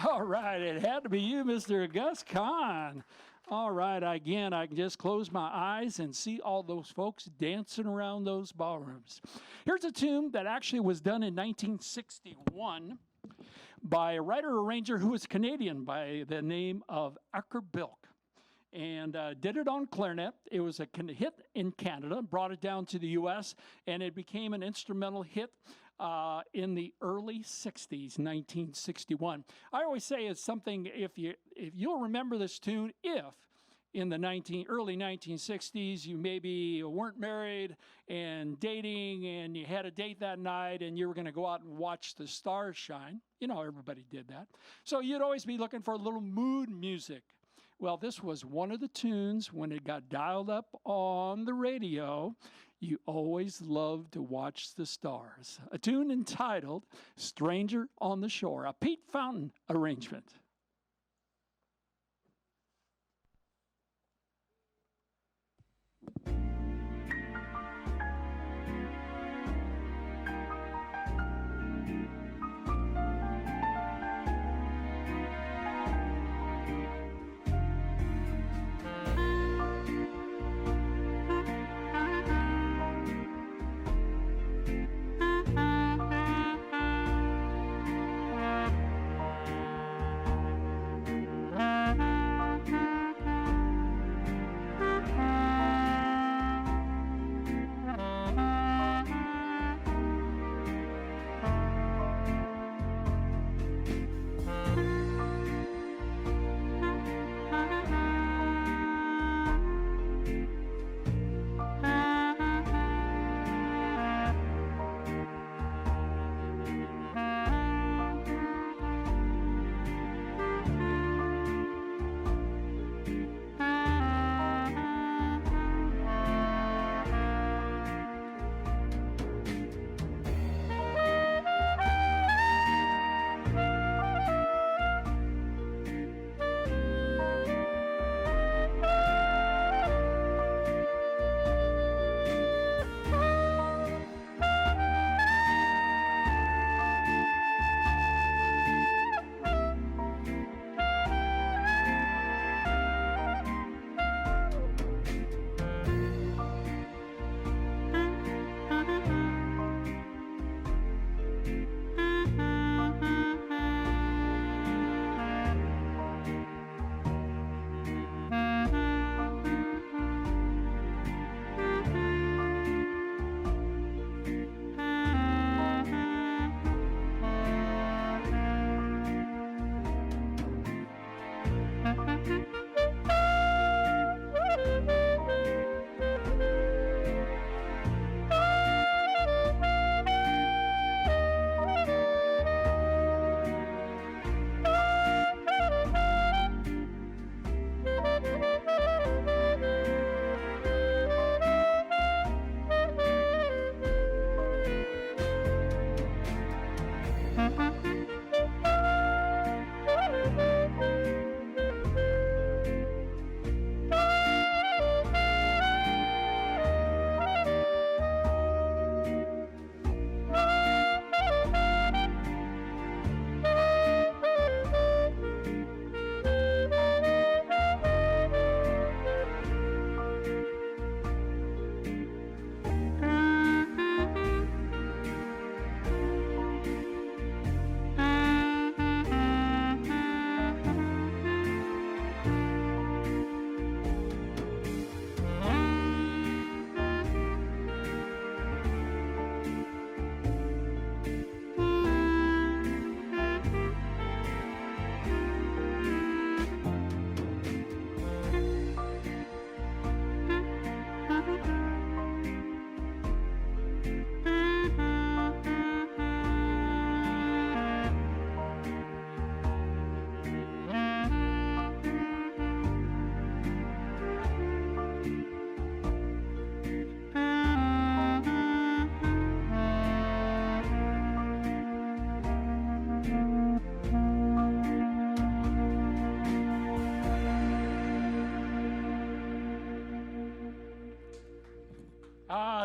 Speaker 4: All right, it had to be you, Mr. Gus Kahn. All right, again, I can just close my eyes and see all those folks dancing around those ballrooms. Here's a tune that actually was done in 1961 by a writer-arranger who was Canadian by the name of Acker Bilk, and did it on clarinet. It was a hit in Canada, brought it down to the U.S., and it became an instrumental hit in the early 60s, 1961. I always say it's something, if you'll remember this tune, if in the early 1960s you maybe weren't married and dating and you had a date that night and you were going to go out and watch the stars shine. You know, everybody did that. So you'd always be looking for a little mood music. Well, this was one of the tunes when it got dialed up on the radio. You always love to watch the stars. A tune entitled Stranger on the Shore, a Pete Fountain arrangement.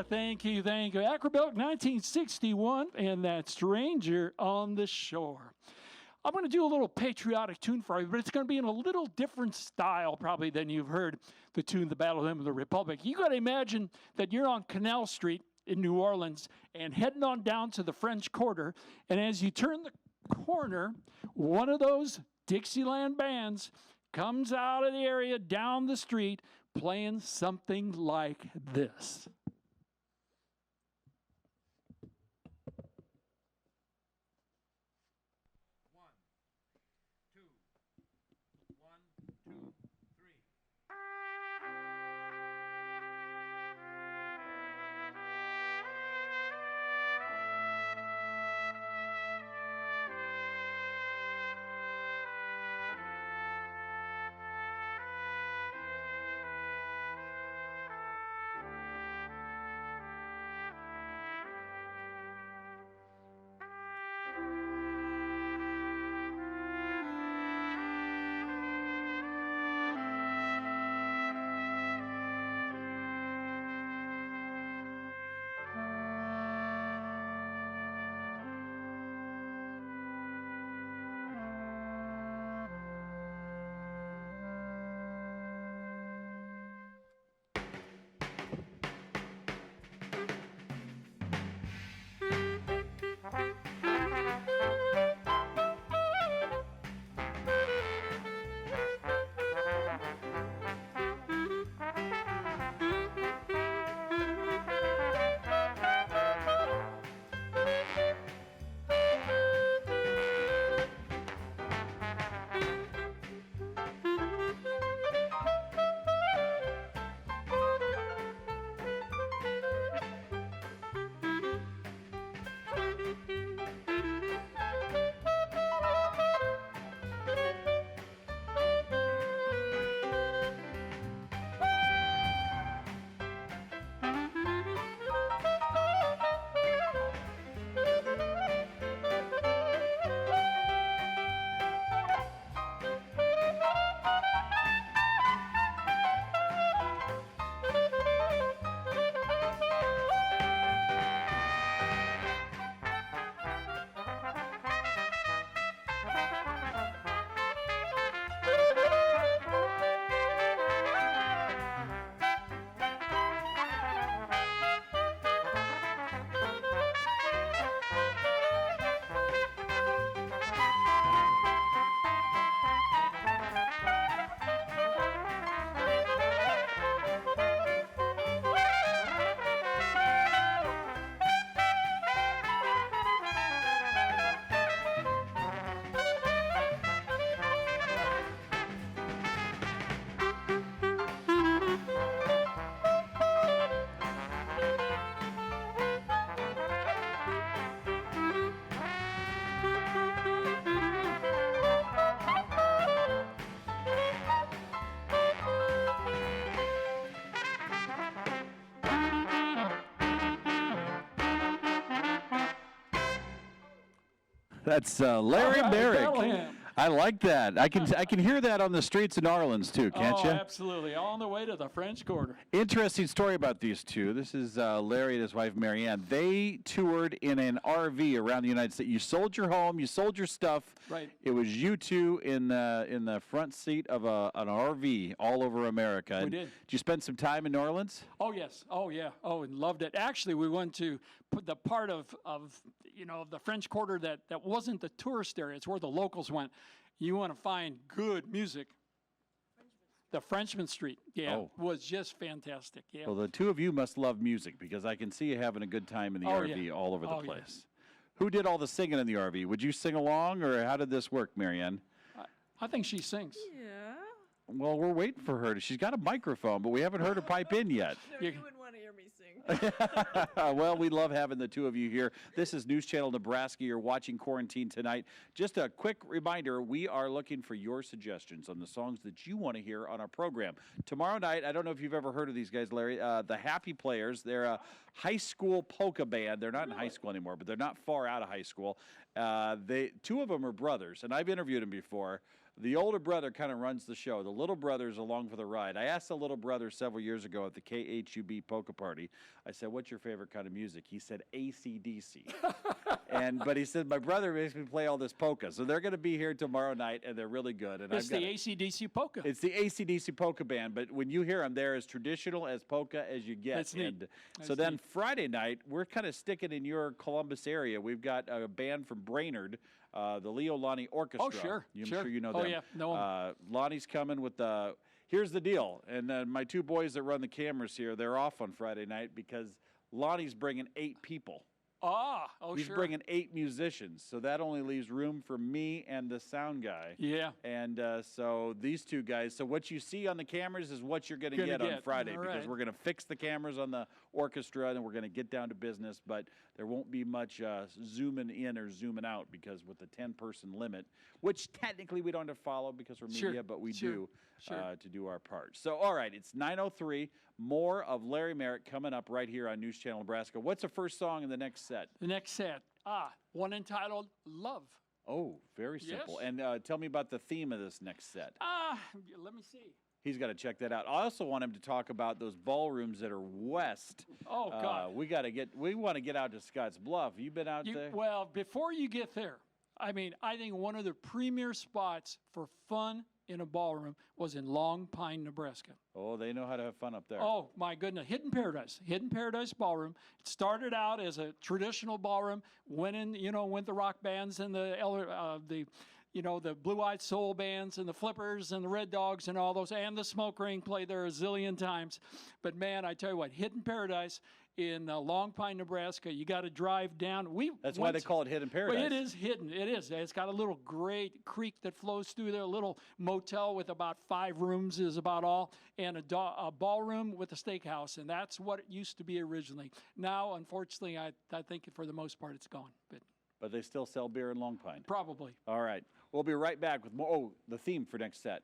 Speaker 4: Thank you, thank you. Acrobilt 1961 and that Stranger on the Shore. I'm going to do a little patriotic tune for you, but it's going to be in a little different style probably than you've heard the tune, The Battle Hymn of the Republic. You got to imagine that you're on Canal Street in New Orleans and heading on down to the French Quarter, and as you turn the corner, one of those Dixieland bands comes out of the area down the street playing something like this.
Speaker 2: That's Larry
Speaker 4: All right,
Speaker 2: Merrick.
Speaker 4: Bethlehem.
Speaker 2: I like that. I can hear that on the streets in New Orleans too, can't
Speaker 4: Oh,
Speaker 2: you?
Speaker 4: absolutely. On the way to the French Quarter.
Speaker 2: Interesting story about these two. This is Larry and his wife Marianne. They toured in an RV around the United States. You sold your home, you sold your stuff.
Speaker 4: Right.
Speaker 2: It was you two in the front seat of an RV all over America.
Speaker 4: We did.
Speaker 2: Did you spend some time in New Orleans?
Speaker 4: Oh, yes. Oh, yeah. Oh, and loved it. Actually, we went to put the part of the French Quarter that wasn't the tourist area. It's where the locals went. You want to find good music. The Frenchman Street, was just fantastic. Yeah.
Speaker 2: Well, the two of you must love music because I can see you having a good time in the RV all over the place.
Speaker 4: Yeah.
Speaker 2: Who did all the singing in the RV? Would you sing along, or how did this work, Marianne?
Speaker 4: I think she sings.
Speaker 6: Yeah.
Speaker 2: Well, we're waiting for her. She's got a microphone, but we haven't heard her pipe in yet.
Speaker 6: No, you wouldn't want to hear me sing.
Speaker 2: Well, we love having the two of you here. This is News Channel Nebraska. You're watching Quarantine Tonight. Just a quick reminder, we are looking for your suggestions on the songs that you want to hear on our program. Tomorrow night, I don't know if you've ever heard of these guys, Larry, the Happy Players. They're a high school polka band. They're not in high school anymore, but they're not far out of high school. Two of them are brothers, and I've interviewed them before. The older brother kind of runs the show. The little brother's along for the ride. I asked the little brother several years ago at the KHUB polka party, I said, what's your favorite kind of music? He said, AC/DC. But he said, my brother makes me play all this polka. So they're going to be here tomorrow night, and they're really good. And
Speaker 4: It's the AC/DC polka.
Speaker 2: It's the AC/DC polka band, but when you hear them, they're as traditional as polka as you get.
Speaker 4: That's neat.
Speaker 2: And
Speaker 4: That's
Speaker 2: so then
Speaker 4: neat.
Speaker 2: Friday night, we're kind of sticking in your Columbus area. We've got a band from Brainerd, the Leo Lonnie Orchestra.
Speaker 4: Oh, sure.
Speaker 2: I'm
Speaker 4: sure.
Speaker 2: sure you know
Speaker 4: Oh,
Speaker 2: them.
Speaker 4: yeah. Know 'em.
Speaker 2: Lonnie's coming with the. Here's the deal, and my two boys that run the cameras here, they're off on Friday night because Lonnie's bringing 8 people. He's
Speaker 4: Sure.
Speaker 2: bringing 8 musicians, so that only leaves room for me and the sound guy.
Speaker 4: Yeah.
Speaker 2: And so these two guys, so what you see on the cameras is what you're going to get on Friday
Speaker 4: All
Speaker 2: because
Speaker 4: right.
Speaker 2: we're going to fix the cameras on the orchestra and we're going to get down to business, but there won't be much zooming in or zooming out because with the 10-person limit, which technically we don't have to follow because we're media,
Speaker 4: Sure.
Speaker 2: but we
Speaker 4: Sure.
Speaker 2: do
Speaker 4: Sure.
Speaker 2: to do our part. So, all right, it's 9:03. More of Larry Merrick coming up right here on News Channel Nebraska. What's the first song in the next set?
Speaker 4: The next set, one entitled Love.
Speaker 2: Oh, very simple.
Speaker 4: Yes.
Speaker 2: And tell me about the theme of this next set.
Speaker 4: Let me see.
Speaker 2: He's got to check that out. I also want him to talk about those ballrooms that are west.
Speaker 4: Oh, God.
Speaker 2: We want to get out to Scotts Bluff. You been out there?
Speaker 4: Well, before you get there, I think one of the premier spots for fun in a ballroom was in Long Pine, Nebraska.
Speaker 2: Oh, they know how to have fun up there.
Speaker 4: Oh, my goodness. Hidden Paradise Ballroom. It started out as a traditional ballroom, went the rock bands and the Blue-Eyed Soul bands and the Flippers and the Red Dogs and all those, and the Smoke Ring played there a zillion times. But, man, I tell you what, Hidden Paradise in Long Pine, Nebraska, you got to drive down.
Speaker 2: That's why they call it Hidden Paradise.
Speaker 4: Well, it is hidden. It is. It's got a little great creek that flows through there, a little motel with about 5 rooms is about all, and a ballroom with a steakhouse, and that's what it used to be originally. Now, unfortunately, I think for the most part it's gone.
Speaker 2: But they still sell beer in Long Pine.
Speaker 4: Probably.
Speaker 2: All right. We'll be right back with more. Oh, the theme for next set.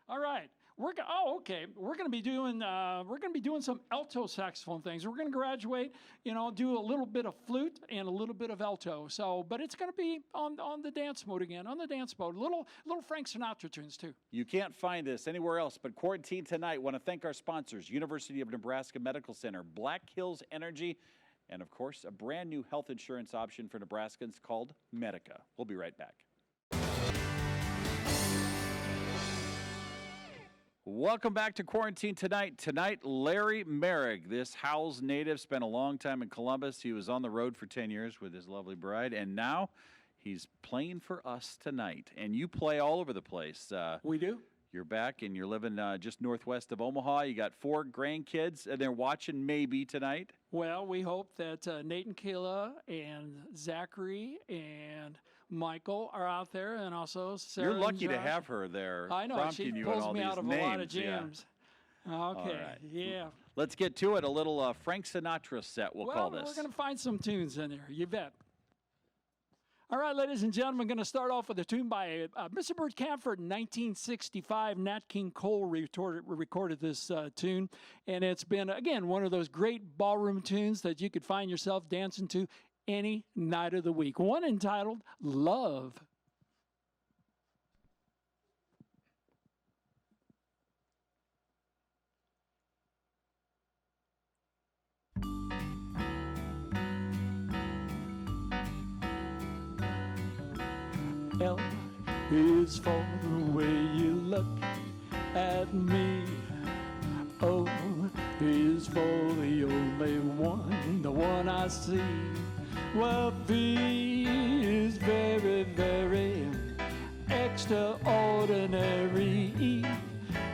Speaker 4: All right. Okay. We're going to be doing some alto saxophone things. We're going to graduate, do a little bit of flute and a little bit of alto. So, but it's going to be on the dance mode again, on the dance mode. Little Frank Sinatra tunes too.
Speaker 2: You can't find this anywhere else but Quarantine Tonight. Want to thank our sponsors, University of Nebraska Medical Center, Black Hills Energy, and of course, a brand new health insurance option for Nebraskans called Muzica. We'll be right back. Welcome back to Quarantine Tonight. Tonight, Larry Merrick, this Howells native, spent a long time in Columbus. He was on the road for 10 years with his lovely bride, and now he's playing for us tonight. And you play all over the place.
Speaker 4: We do.
Speaker 2: You're back, and you're living just northwest of Omaha. You got 4 grandkids, and they're watching maybe tonight.
Speaker 4: Well, we hope that Nate and Kayla and Zachary and Michael are out there, and also Sarah.
Speaker 2: You're lucky
Speaker 4: and
Speaker 2: to
Speaker 4: Josh.
Speaker 2: have her there.
Speaker 4: I know.
Speaker 2: Prompting
Speaker 4: She
Speaker 2: you on
Speaker 4: pulls
Speaker 2: all
Speaker 4: me
Speaker 2: these
Speaker 4: out of
Speaker 2: names.
Speaker 4: a lot of
Speaker 2: Yeah.
Speaker 4: jams. Okay.
Speaker 2: All right.
Speaker 4: Yeah.
Speaker 2: Let's get to it. A little Frank Sinatra set, we'll call this.
Speaker 4: We're going to find some tunes in there. You bet. All right, ladies and gentlemen, going to start off with a tune by Mr. Bert Camford in 1965. Nat King Cole recorded this tune, and it's been, again, one of those great ballroom tunes that you could find yourself dancing to any night of the week. One entitled Love. L is for the way you look at me. O is for the only one, the one I see. Well, V is very, very extraordinary. E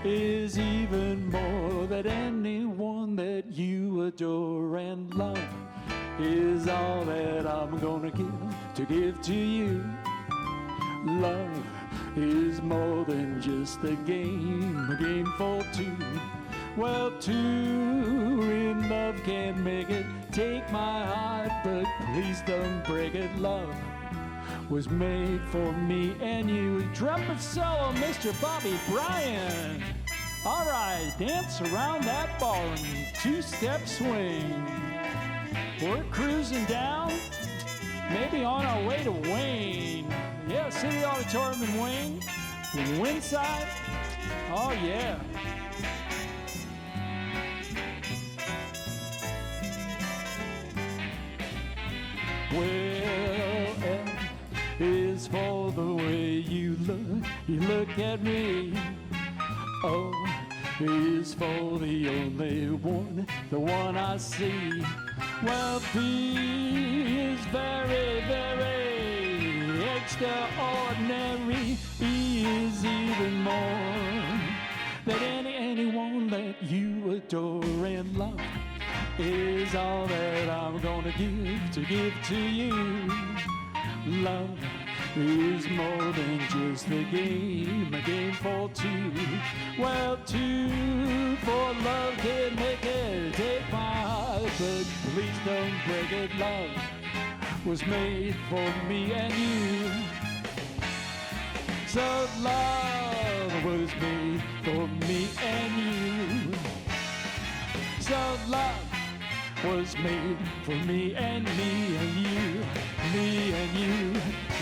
Speaker 4: is even more than anyone that you adore, and love is all that I'm gonna give to you. Love is more than just a game for two. Well, two in love can make it. Take my heart, but please don't break it. Love was made for me and you. Trumpet solo, Mr. Bobby Bryan. All right, dance around that ballroom. Two-step swing. We're cruising down, maybe on our way to Wayne. Yeah, City Auditorium in Wayne. Winside. Oh, yeah. Well, L is for the way you look at me. O is for the only one, the one I see. Well, P is very, very extraordinary. E is even more than anyone that you adore, and love is all that I'm gonna give to you. Love is more than just a game for two. Well, two for love can make it. Take my heart, but please don't break it. Love was made for me and you. So love was made for me and you. So love was made for me and you, me and you,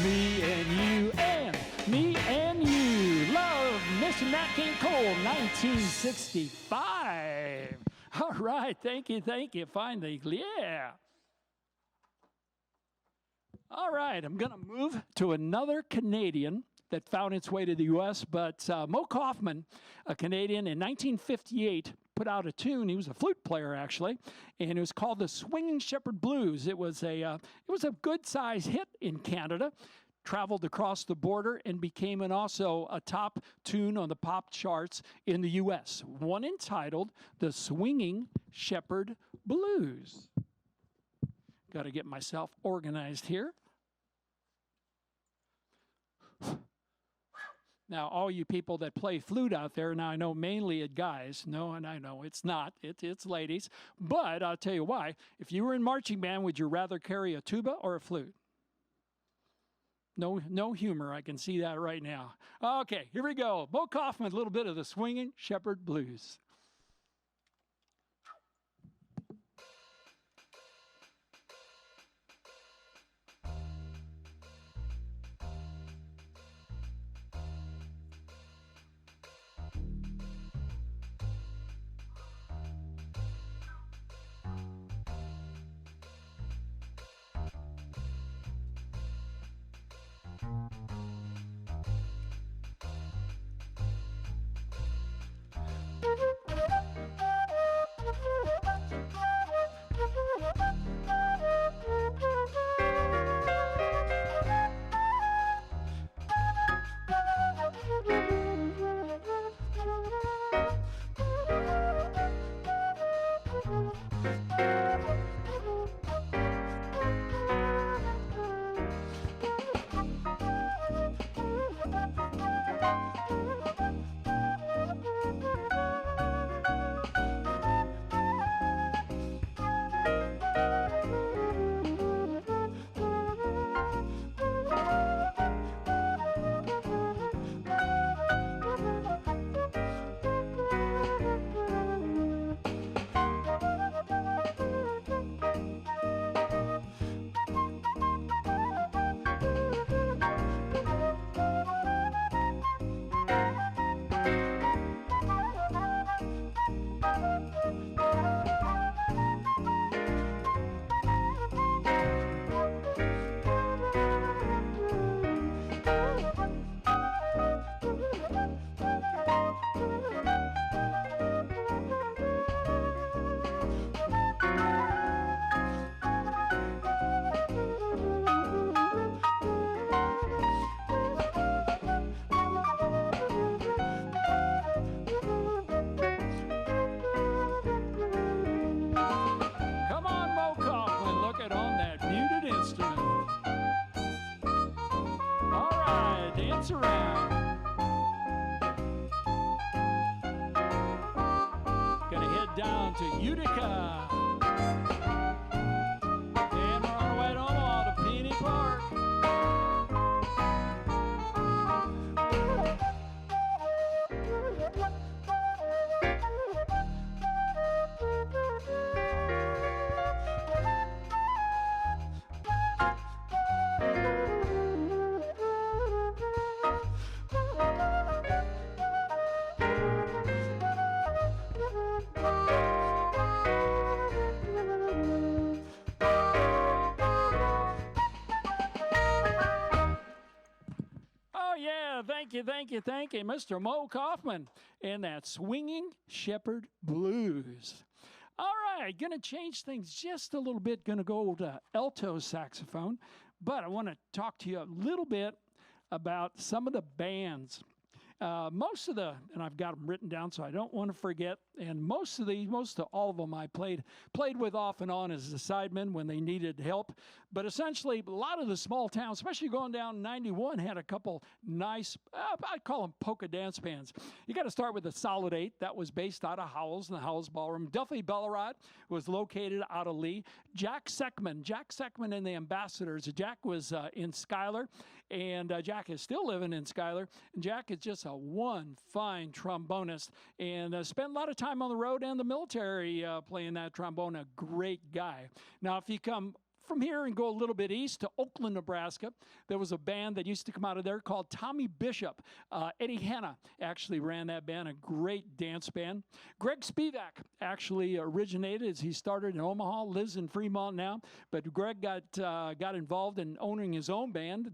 Speaker 4: me and you, and me and you. Love, Mr. Nat King Cole, 1965. All right, thank you, finally, yeah. All right, I'm gonna move to another Canadian that found its way to the U.S., but Mo Kaufman, a Canadian in 1958, put out a tune. He was a flute player, actually, and it was called the Swinging Shepherd Blues. It was a good-sized hit in Canada, traveled across the border, and became also a top tune on the pop charts in the U.S. One entitled The Swinging Shepherd Blues. Got to get myself organized here. Now, all you people that play flute out there, now I know mainly it's guys. No, and I know it's not. It's ladies. But I'll tell you why. If you were in marching band, would you rather carry a tuba or a flute? No humor. I can see that right now. Okay, here we go. Mo Kaufman, a little bit of the Swinging Shepherd Blues. dance around. Gonna head down to Utica. And we're on our way to Omaha to Peony Park. Oh, yeah, thank you, Mr. Mo Kaufman and that Swinging Shepherd Blues. All right, going to change things just a little bit, going to go to alto saxophone, but I want to talk to you a little bit about some of the bands. Most of and I've got them written down so I don't want to forget, and most of all of them I played with off and on as a sideman when they needed help. But essentially, a lot of the small towns, especially going down 91, had a couple nice, I'd call them polka dance bands. You got to start with the Solid 8. That was based out of Howells and the Howells Ballroom. Duffy Bellerod was located out of Lee. Jack Seckman and the Ambassadors. Jack was in Schuyler, and Jack is still living in Schuyler. And Jack is just a one fine trombonist and spent a lot of time on the road and the military playing that trombone. A great guy. Now, if you come from here and go a little bit east to Oakland, Nebraska, there was a band that used to come out of there called Tommy Bishop. Eddie Hanna actually ran that band, a great dance band. Greg Spivak actually originated as he started in Omaha, lives in Fremont now, but Greg got involved in owning his own band,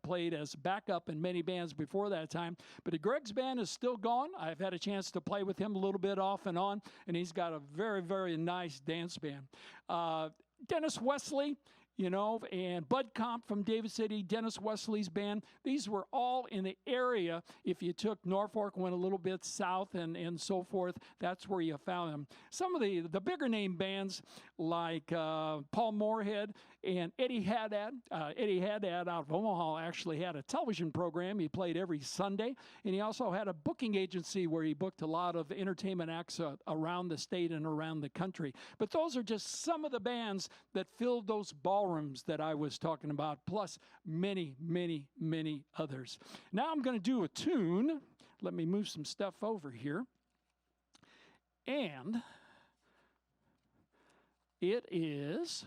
Speaker 4: played as backup in many bands before that time. But Greg's band is still gone. I've had a chance to play with him a little bit off and on, and he's got a very, very nice dance band. Dennis Wesley, and Bud Comp from David City, Dennis Wesley's band. These were all in the area. If you took Norfolk, went a little bit south and so forth, that's where you found them. Some of the bigger name bands like Paul Moorhead and Eddie Haddad. Eddie Haddad out of Omaha actually had a television program. He played every Sunday, and he also had a booking agency where he booked a lot of entertainment acts around the state and around the country. But those are just some of the bands that filled those ballrooms that I was talking about, plus many, many, many others. Now I'm going to do a tune. Let me move some stuff over here. And it is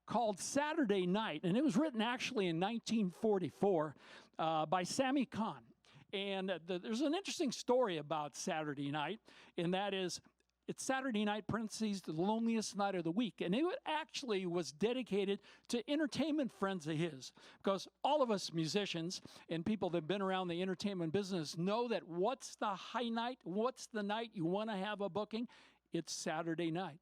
Speaker 4: called Saturday Night, and it was written actually in 1944 by Sammy Kahn. And there's an interesting story about Saturday Night, and that is it's Saturday night, parentheses, the loneliest night of the week. And it actually was dedicated to entertainment friends of his, because all of us musicians and people that have been around the entertainment business know that what's the high night, what's the night you want to have a booking? It's Saturday night.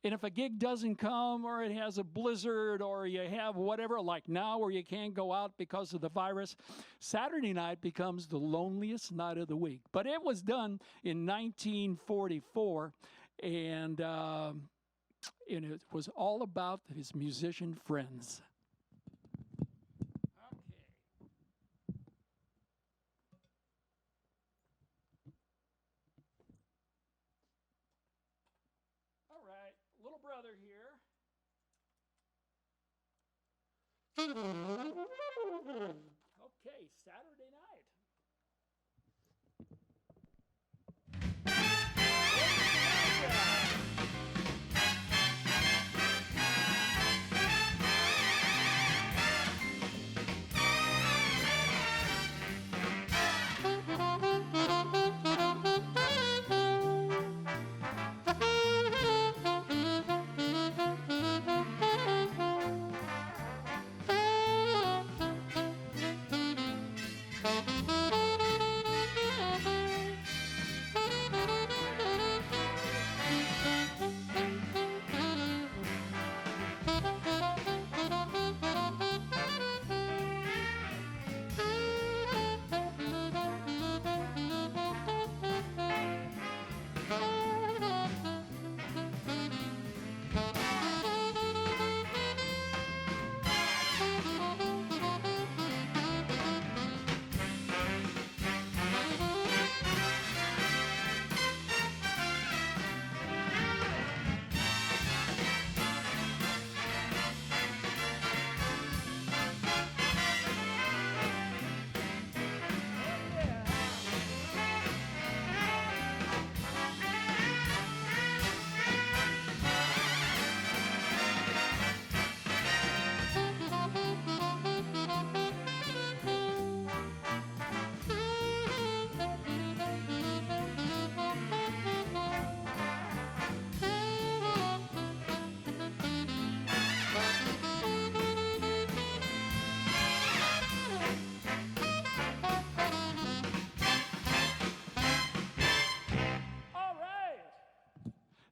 Speaker 4: And if a gig doesn't come, or it has a blizzard, or you have whatever, like now where you can't go out because of the virus, Saturday night becomes the loneliest night of the week. But it was done in 1944, and it was all about his musician friends. Little brother here. Okay, Saturday night.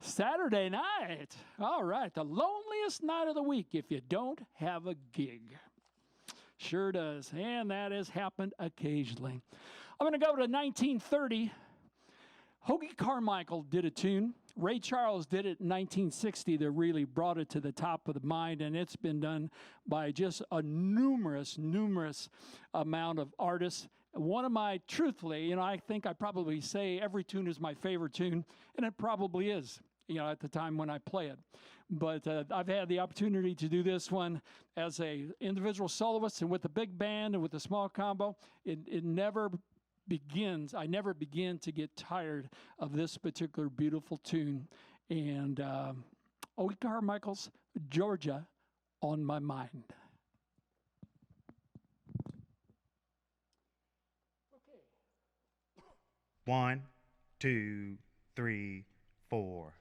Speaker 4: Saturday night. All right, the loneliest night of the week if you don't have a gig. Sure does, and that has happened occasionally. I'm going to go to 1930. Hoagie Carmichael did a tune. Ray Charles did it in 1960 that really brought it to the top of the mind, and it's been done by just a numerous amount of artists. One of my, truthfully, I think I probably say every tune is my favorite tune, and it probably is, at the time when I play it. But I've had the opportunity to do this one as a individual soloist and with a big band and with a small combo. It never begins. I never begin to get tired of this particular beautiful tune. And Hoagie Carmichael's Georgia on My Mind.
Speaker 7: 1, 2, 3, 4.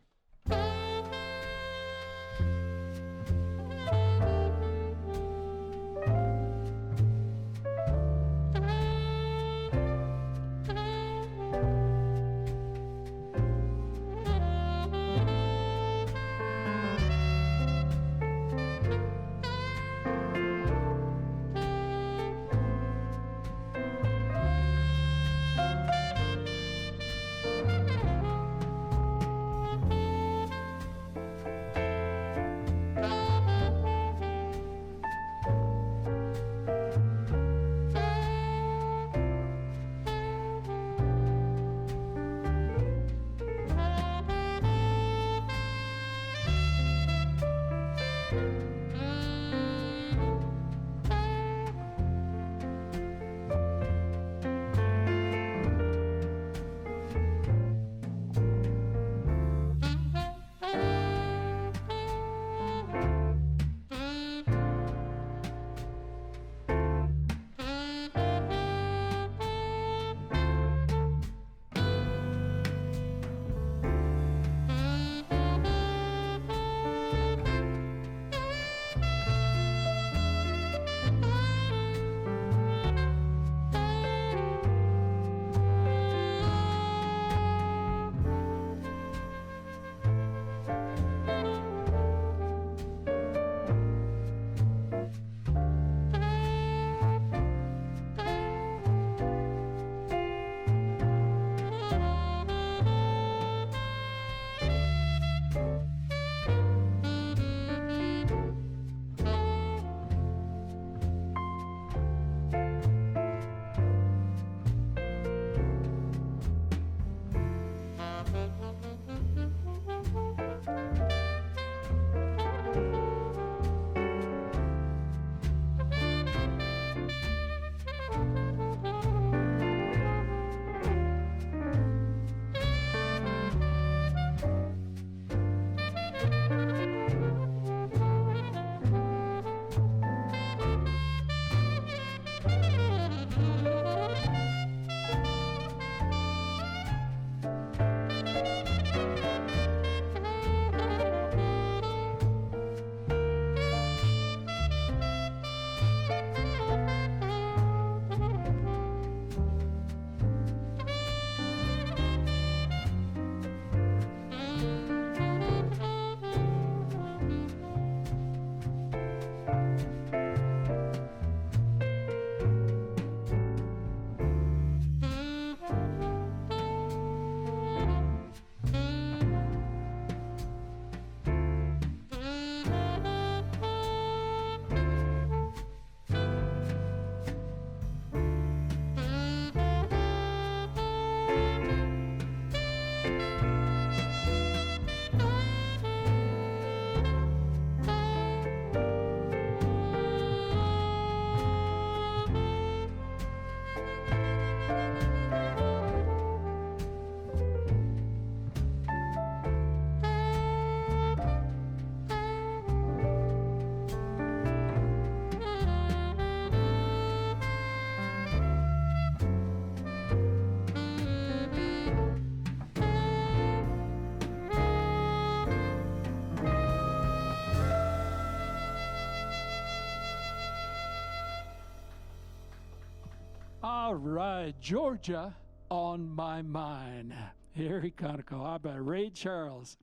Speaker 4: All right, Georgia on My Mind. Harry Conoco. How about Ray Charles?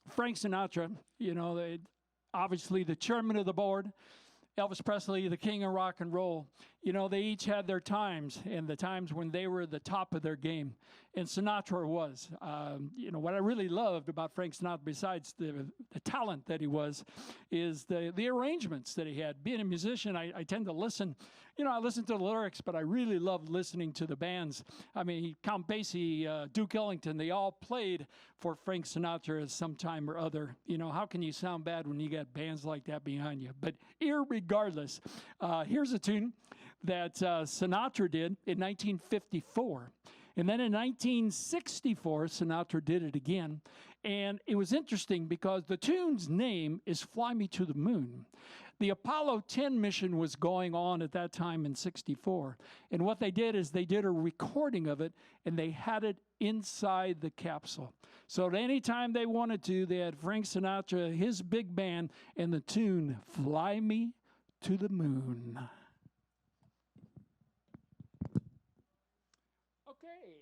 Speaker 4: Frank Sinatra, obviously the chairman of the board, Elvis Presley, the king of rock and roll. They each had their times, and the times when they were at the top of their game. And Sinatra was. What I really loved about Frank Sinatra, besides the talent that he was, is the arrangements that he had. Being a musician, I tend to listen. I listen to the lyrics, but I really love listening to the bands. I mean, Count Basie, Duke Ellington, they all played for Frank Sinatra at some time or other. How can you sound bad when you got bands like that behind you? But irregardless, here's a tune that Sinatra did in 1954. And then in 1964, Sinatra did it again. And it was interesting because the tune's name is Fly Me to the Moon. The Apollo 10 mission was going on at that time in 64. And what they did is they did a recording of it, and they had it inside the capsule. So at any time they wanted to, they had Frank Sinatra, his big band, and the tune Fly Me to the Moon. Okay.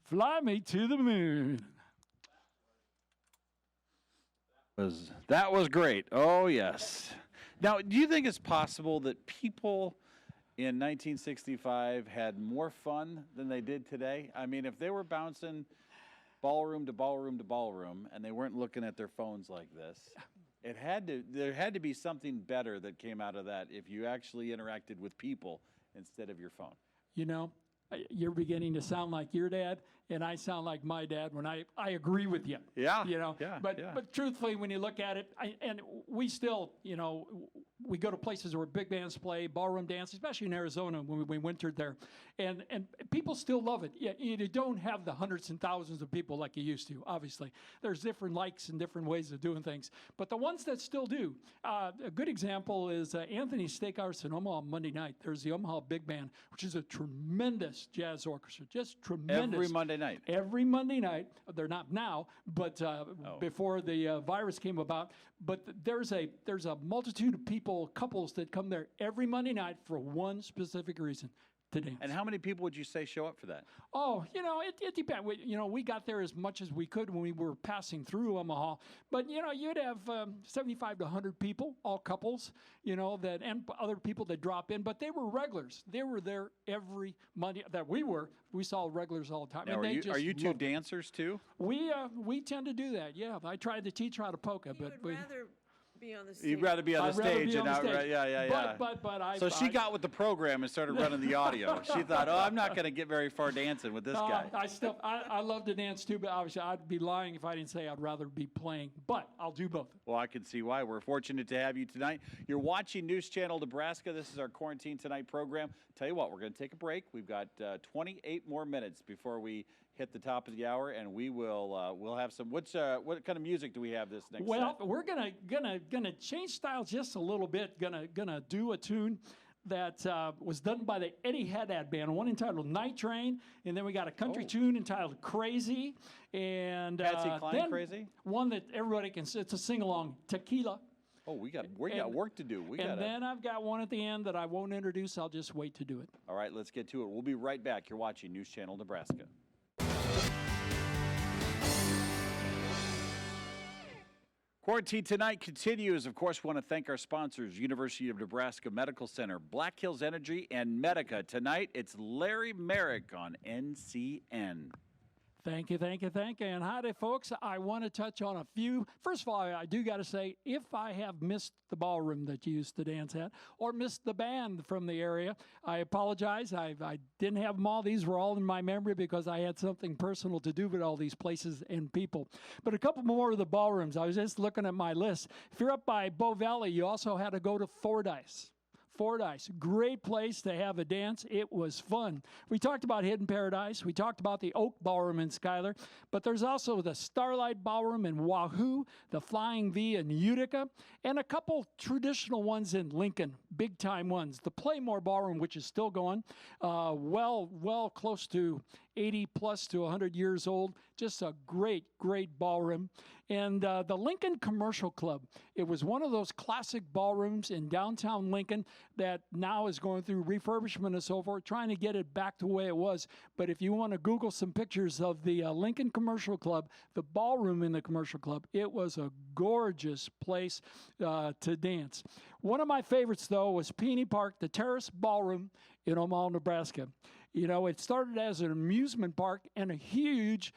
Speaker 4: Fly Me to the Moon.
Speaker 2: That was great. Oh, yes. Now, do you think it's possible that people in 1965 had more fun than they did today? I mean, if they were bouncing ballroom to ballroom to ballroom and they weren't looking at their phones like this, there had to be something better that came out of that if you actually interacted with people instead of your phone.
Speaker 4: You're beginning to sound like your dad, and I sound like my dad when I agree with you.
Speaker 2: Yeah.
Speaker 4: But truthfully, when you look at it, and we still, we go to places where big bands play, ballroom dance, especially in Arizona when we wintered there, and people still love it. Yeah, you don't have the hundreds and thousands of people like you used to, obviously. There's different likes and different ways of doing things. But the ones that still do, a good example is Anthony's Steakhouse in Omaha Monday night. There's the Omaha Big Band, which is a tremendous jazz orchestra, just tremendous.
Speaker 2: Every Monday night.
Speaker 4: Every Monday night. They're not now, but before the virus came about. But there's a multitude of people, couples that come there every Monday night for one specific reason: to dance.
Speaker 2: And how many people would you say show up for that?
Speaker 4: Oh, it depends. We got there as much as we could when we were passing through Omaha. But, you'd have 75 to 100 people, all couples, and other people that drop in. But they were regulars. They were there every Monday that we were. We saw regulars all the time.
Speaker 2: Now,
Speaker 4: and
Speaker 2: are you two dancers too?
Speaker 4: We tend to do that, yeah. I tried to teach her how to polka.
Speaker 6: He would rather be on the stage.
Speaker 2: You'd rather be on the
Speaker 4: I'd rather
Speaker 2: stage
Speaker 4: be on
Speaker 2: and
Speaker 4: the
Speaker 2: not,
Speaker 4: stage.
Speaker 2: yeah.
Speaker 4: But
Speaker 2: So she got with the program and started running the audio. She thought, I'm not going to get very far dancing with this guy.
Speaker 4: I love to dance too, but obviously I'd be lying if I didn't say I'd rather be playing. But I'll do both.
Speaker 2: Well, I can see why. We're fortunate to have you tonight. You're watching News Channel Nebraska. This is our Quarantine Tonight program. Tell you what, we're going to take a break. We've got 28 more minutes before we hit the top of the hour, and we'll have some. What kind of music do we have this next?
Speaker 4: Well,
Speaker 2: set?
Speaker 4: we're gonna change styles just a little bit. Gonna do a tune that was done by the Eddie Haddad Band. One entitled "Night Train," and then we got a country tune entitled "Crazy," and
Speaker 2: Patsy Cline,
Speaker 4: then
Speaker 2: "Crazy."
Speaker 4: One that everybody can. It's a sing along, "Tequila."
Speaker 2: Oh, we got work to do.
Speaker 4: Then I've got one at the end that I won't introduce. I'll just wait to do it.
Speaker 2: All right, let's get to it. We'll be right back. You're watching News Channel Nebraska. Quarantine Tonight continues. Of course, we want to thank our sponsors, University of Nebraska Medical Center, Black Hills Energy, and Medica. Tonight, it's Larry Merrick on NCN.
Speaker 4: Thank you. And howdy, folks. I want to touch on a few. First of all, I do got to say, if I have missed the ballroom that you used to dance at or missed the band from the area, I apologize. I didn't have them all. These were all in my memory because I had something personal to do with all these places and people. But a couple more of the ballrooms. I was just looking at my list. If you're up by Bow Valley, you also had to go to Fordyce. Fordyce, great place to have a dance. It was fun. We talked about Hidden Paradise. We talked about the Oak Ballroom in Schuyler. But there's also the Starlight Ballroom in Wahoo, the Flying V in Utica, and a couple traditional ones in Lincoln, big-time ones. The Playmore Ballroom, which is still going, well close to 80 plus to 100 years old. Just a great ballroom. And the Lincoln Commercial Club, it was one of those classic ballrooms in downtown Lincoln that now is going through refurbishment and so forth, trying to get it back to the way it was. But if you want to Google some pictures of the Lincoln Commercial Club, the ballroom in the Commercial Club, it was a gorgeous place to dance. One of my favorites, though, was Peony Park, the Terrace Ballroom in Omaha, Nebraska. It started as an amusement park and a huge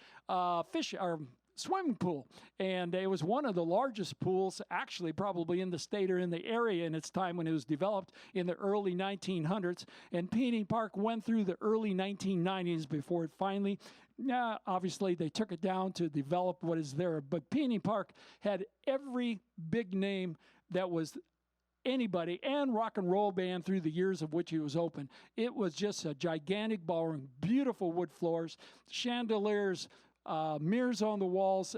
Speaker 4: swimming pool, and it was one of the largest pools actually probably in the state or in the area in its time when it was developed in the early 1900s. And Peony Park went through the early 1990s before it finally, obviously they took it down to develop what is there. But Peony Park had every big name that was anybody and rock and roll band through the years of which it was open. It was just a gigantic ballroom, beautiful wood floors, chandeliers, mirrors on the walls.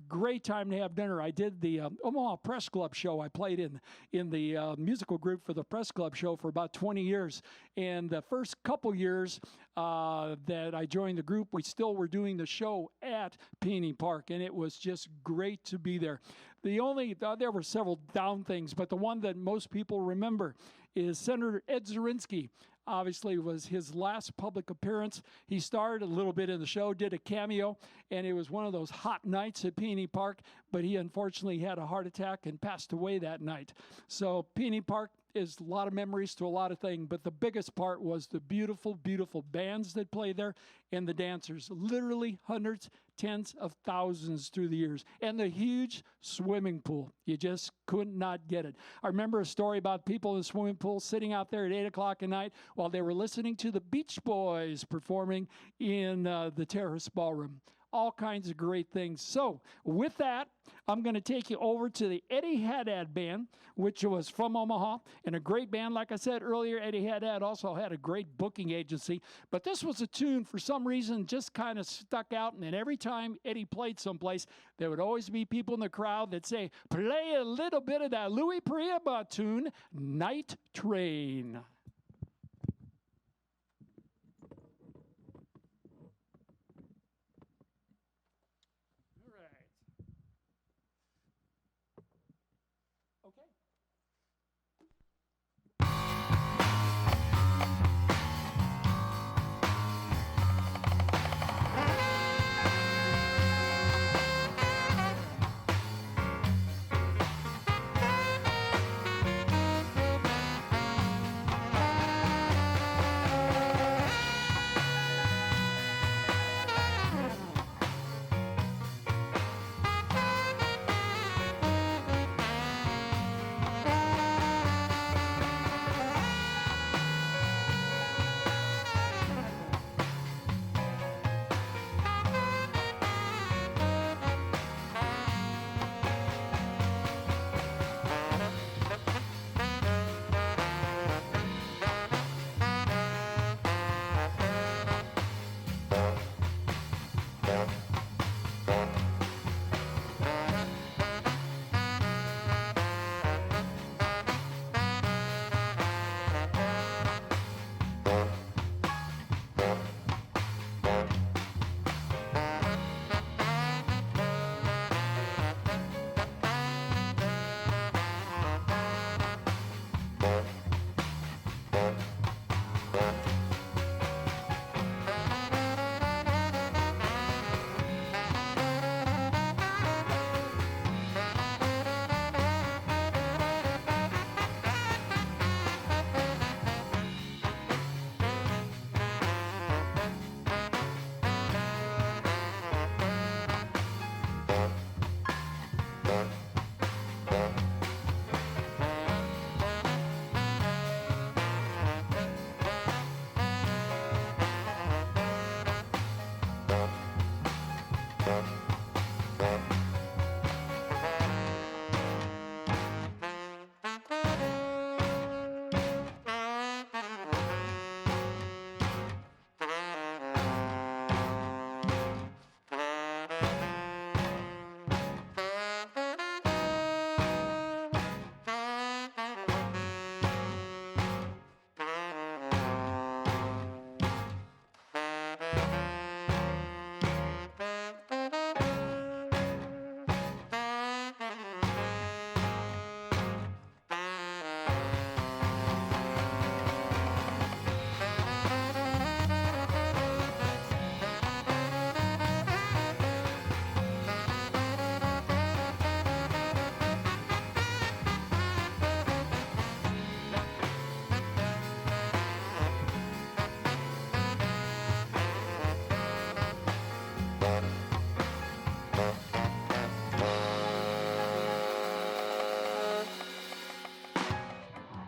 Speaker 4: Great time to have dinner. I did the Omaha Press Club show. I played in the musical group for the Press Club show for about 20 years. And the first couple years that I joined the group, we still were doing the show at Peony Park, and it was just great to be there. There were several down things, but the one that most people remember is Senator Ed Zirinsky. Obviously, was his last public appearance. He starred a little bit in the show, did a cameo, and it was one of those hot nights at Peony Park, but he unfortunately had a heart attack and passed away that night. So Peony Park is a lot of memories to a lot of things, but the biggest part was the beautiful, beautiful bands that play there and the dancers, literally hundreds, tens of thousands through the years, and the huge swimming pool. You just could not get it. I remember a story about people in the swimming pool sitting out there at 8 o'clock at night while they were listening to the Beach Boys performing in the Terrace Ballroom. All kinds of great things. So with that, I'm going to take you over to the Eddie Haddad Band, which was from Omaha, and a great band. Like I said earlier, Eddie Haddad also had a great booking agency. But this was a tune, for some reason, just kind of stuck out. And then every time Eddie played someplace, there would always be people in the crowd that say, play a little bit of that Louis Prima tune, Night Train.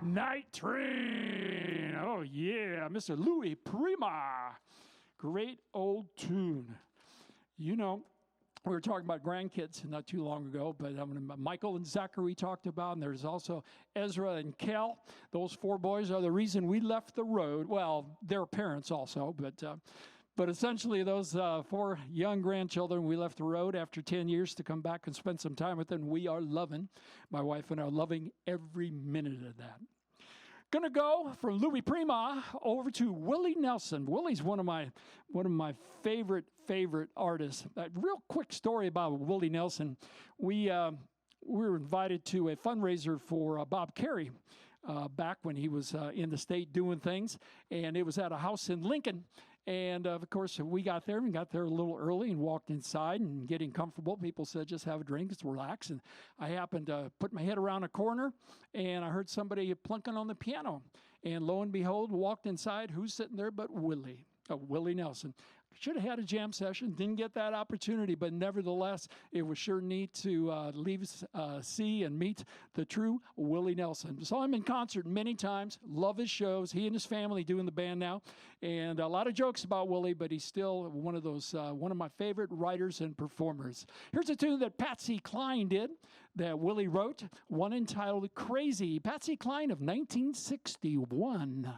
Speaker 4: Night Train. Oh, yeah. Mr. Louis Prima. Great old tune. You know, we were talking about grandkids not too long ago, but Michael and Zachary talked about, and there's also Ezra and Kel. Those four boys are the reason we left the road. Well, their parents also, but essentially those four young grandchildren, we left the road after 10 years to come back and spend some time with them. We are loving, my wife and I are loving every minute of that. Gonna go from Louis Prima over to Willie Nelson. Willie's one of my favorite artists. A real quick story about Willie Nelson. We were invited to a fundraiser for Bob Carey back when he was in the state doing things, and it was at a house in Lincoln. And, of course, we got there a little early and walked inside and getting comfortable. People said, just have a drink, just relax. And I happened to put my head around a corner, and I heard somebody plunking on the piano. And lo and behold, walked inside. Who's sitting there but Willie Nelson. Should have had a jam session, didn't get that opportunity, but nevertheless, it was sure neat to see and meet the true Willie Nelson. Saw him in concert many times, love his shows. He and his family doing the band now, and a lot of jokes about Willie, but he's still one of my favorite writers and performers. Here's a tune that Patsy Cline did that Willie wrote, one entitled Crazy. Patsy Cline of 1961.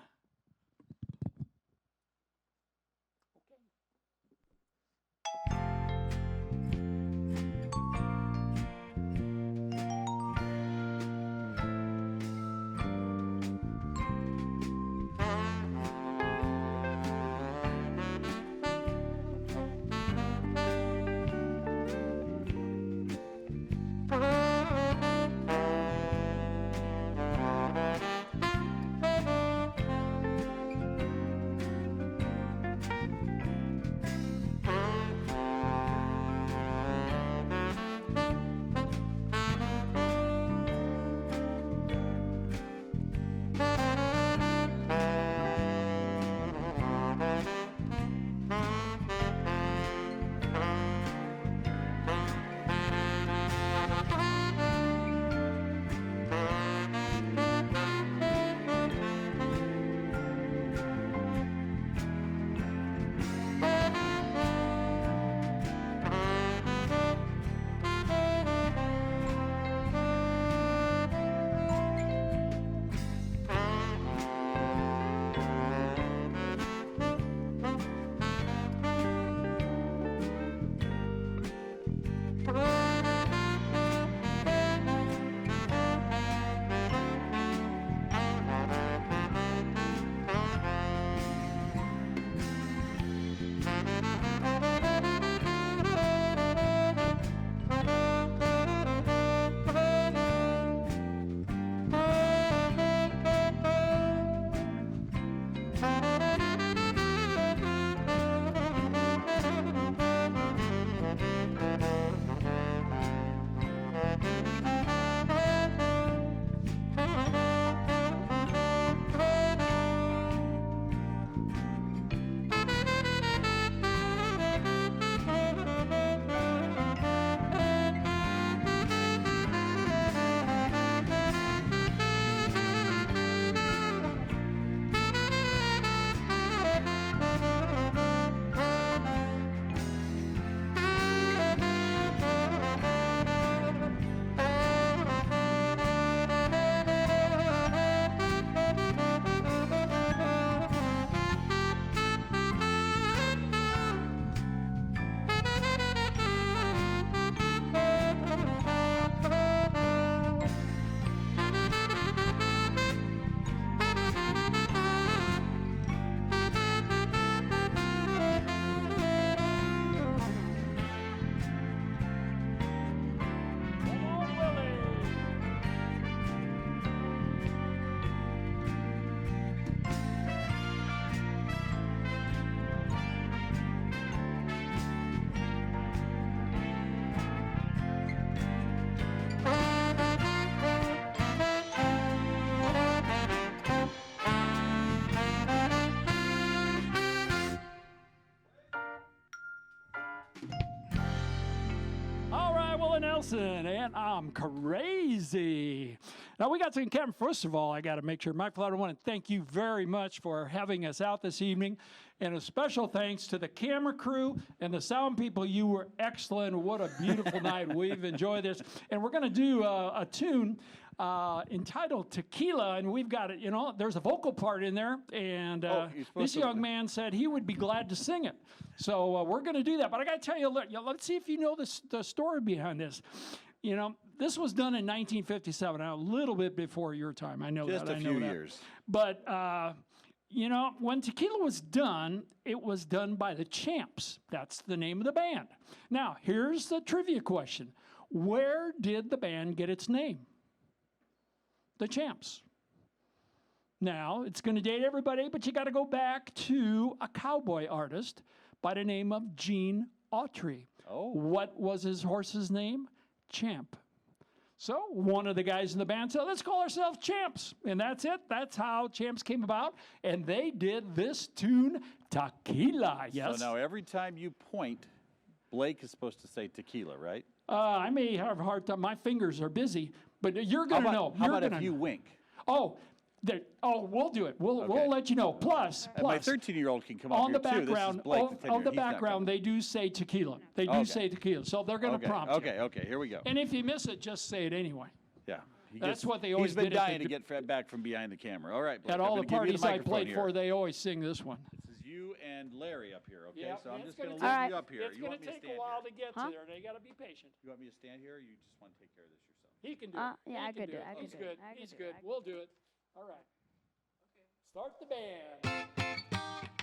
Speaker 4: Willie Nelson, and I'm crazy. Now, we got to camera. First of all, I got to make sure, Mike Flood, I want to thank you very much for having us out this evening. And a special thanks to the camera crew and the sound people. You were excellent. What a beautiful night. We've enjoyed this. And we're going to do a tune entitled Tequila, and we've got it, there's a vocal part in there, and this young man said he would be glad to sing it. So we're going to do that. But I got to tell you, let's see if you know the story behind this. This was done in 1957, a little bit before your time. I know
Speaker 2: Just
Speaker 4: that.
Speaker 2: a few years.
Speaker 4: But, when Tequila was done, it was done by the Champs. That's the name of the band. Now, here's the trivia question. Where did the band get its name? The Champs. Now, it's going to date everybody, but you got to go back to a cowboy artist by the name of Gene Autry.
Speaker 2: Oh.
Speaker 4: What was his horse's name? Champ. So one of the guys in the band said, let's call ourselves Champs. And that's it. That's how Champs came about. And they did this tune, Tequila. Yes.
Speaker 2: So now every time you point, Blake is supposed to say tequila, right?
Speaker 4: I may have a hard time. My fingers are busy, but you're going to know.
Speaker 2: How about if you wink?
Speaker 4: We'll do it. We'll let you know. Plus,
Speaker 2: my 13-year-old can come up
Speaker 4: on
Speaker 2: here
Speaker 4: the
Speaker 2: too. This is
Speaker 4: background,
Speaker 2: Blake, the 10-year-old.
Speaker 4: on the
Speaker 2: He's not
Speaker 4: background,
Speaker 2: coming.
Speaker 4: they do say tequila. They do
Speaker 2: Okay.
Speaker 4: say tequila. So they're going to prompt you.
Speaker 2: Okay, here we go.
Speaker 4: And if you miss it, just say it anyway.
Speaker 2: Yeah.
Speaker 4: That's what they always
Speaker 2: He's been
Speaker 4: did at
Speaker 2: dying
Speaker 4: the-
Speaker 2: to get back from behind the camera. All right, Blake,
Speaker 4: At
Speaker 2: I'm
Speaker 4: all
Speaker 2: gonna
Speaker 4: the
Speaker 2: give you
Speaker 4: parties I
Speaker 2: microphone
Speaker 4: played
Speaker 2: here.
Speaker 4: for, they always sing this one.
Speaker 2: This is you and Larry up here, okay?
Speaker 4: Yep,
Speaker 2: So I'm
Speaker 4: it's
Speaker 2: just going to
Speaker 4: gonna
Speaker 2: leave
Speaker 4: take-
Speaker 2: you up here.
Speaker 4: It's
Speaker 2: You
Speaker 4: going
Speaker 2: want
Speaker 4: to
Speaker 2: me to
Speaker 4: take
Speaker 2: stand
Speaker 4: a while
Speaker 2: here?
Speaker 4: to get to there. They got to be patient.
Speaker 2: You want me to stand here, or you just want to take care of this yourself?
Speaker 4: He can do
Speaker 8: Yeah,
Speaker 4: it.
Speaker 8: I
Speaker 4: He can
Speaker 8: could do it. I
Speaker 4: He's
Speaker 8: could do
Speaker 4: good.
Speaker 8: it. I could
Speaker 4: He's
Speaker 8: do it.
Speaker 4: good.
Speaker 8: I could
Speaker 4: We'll do it. All right. Start the band.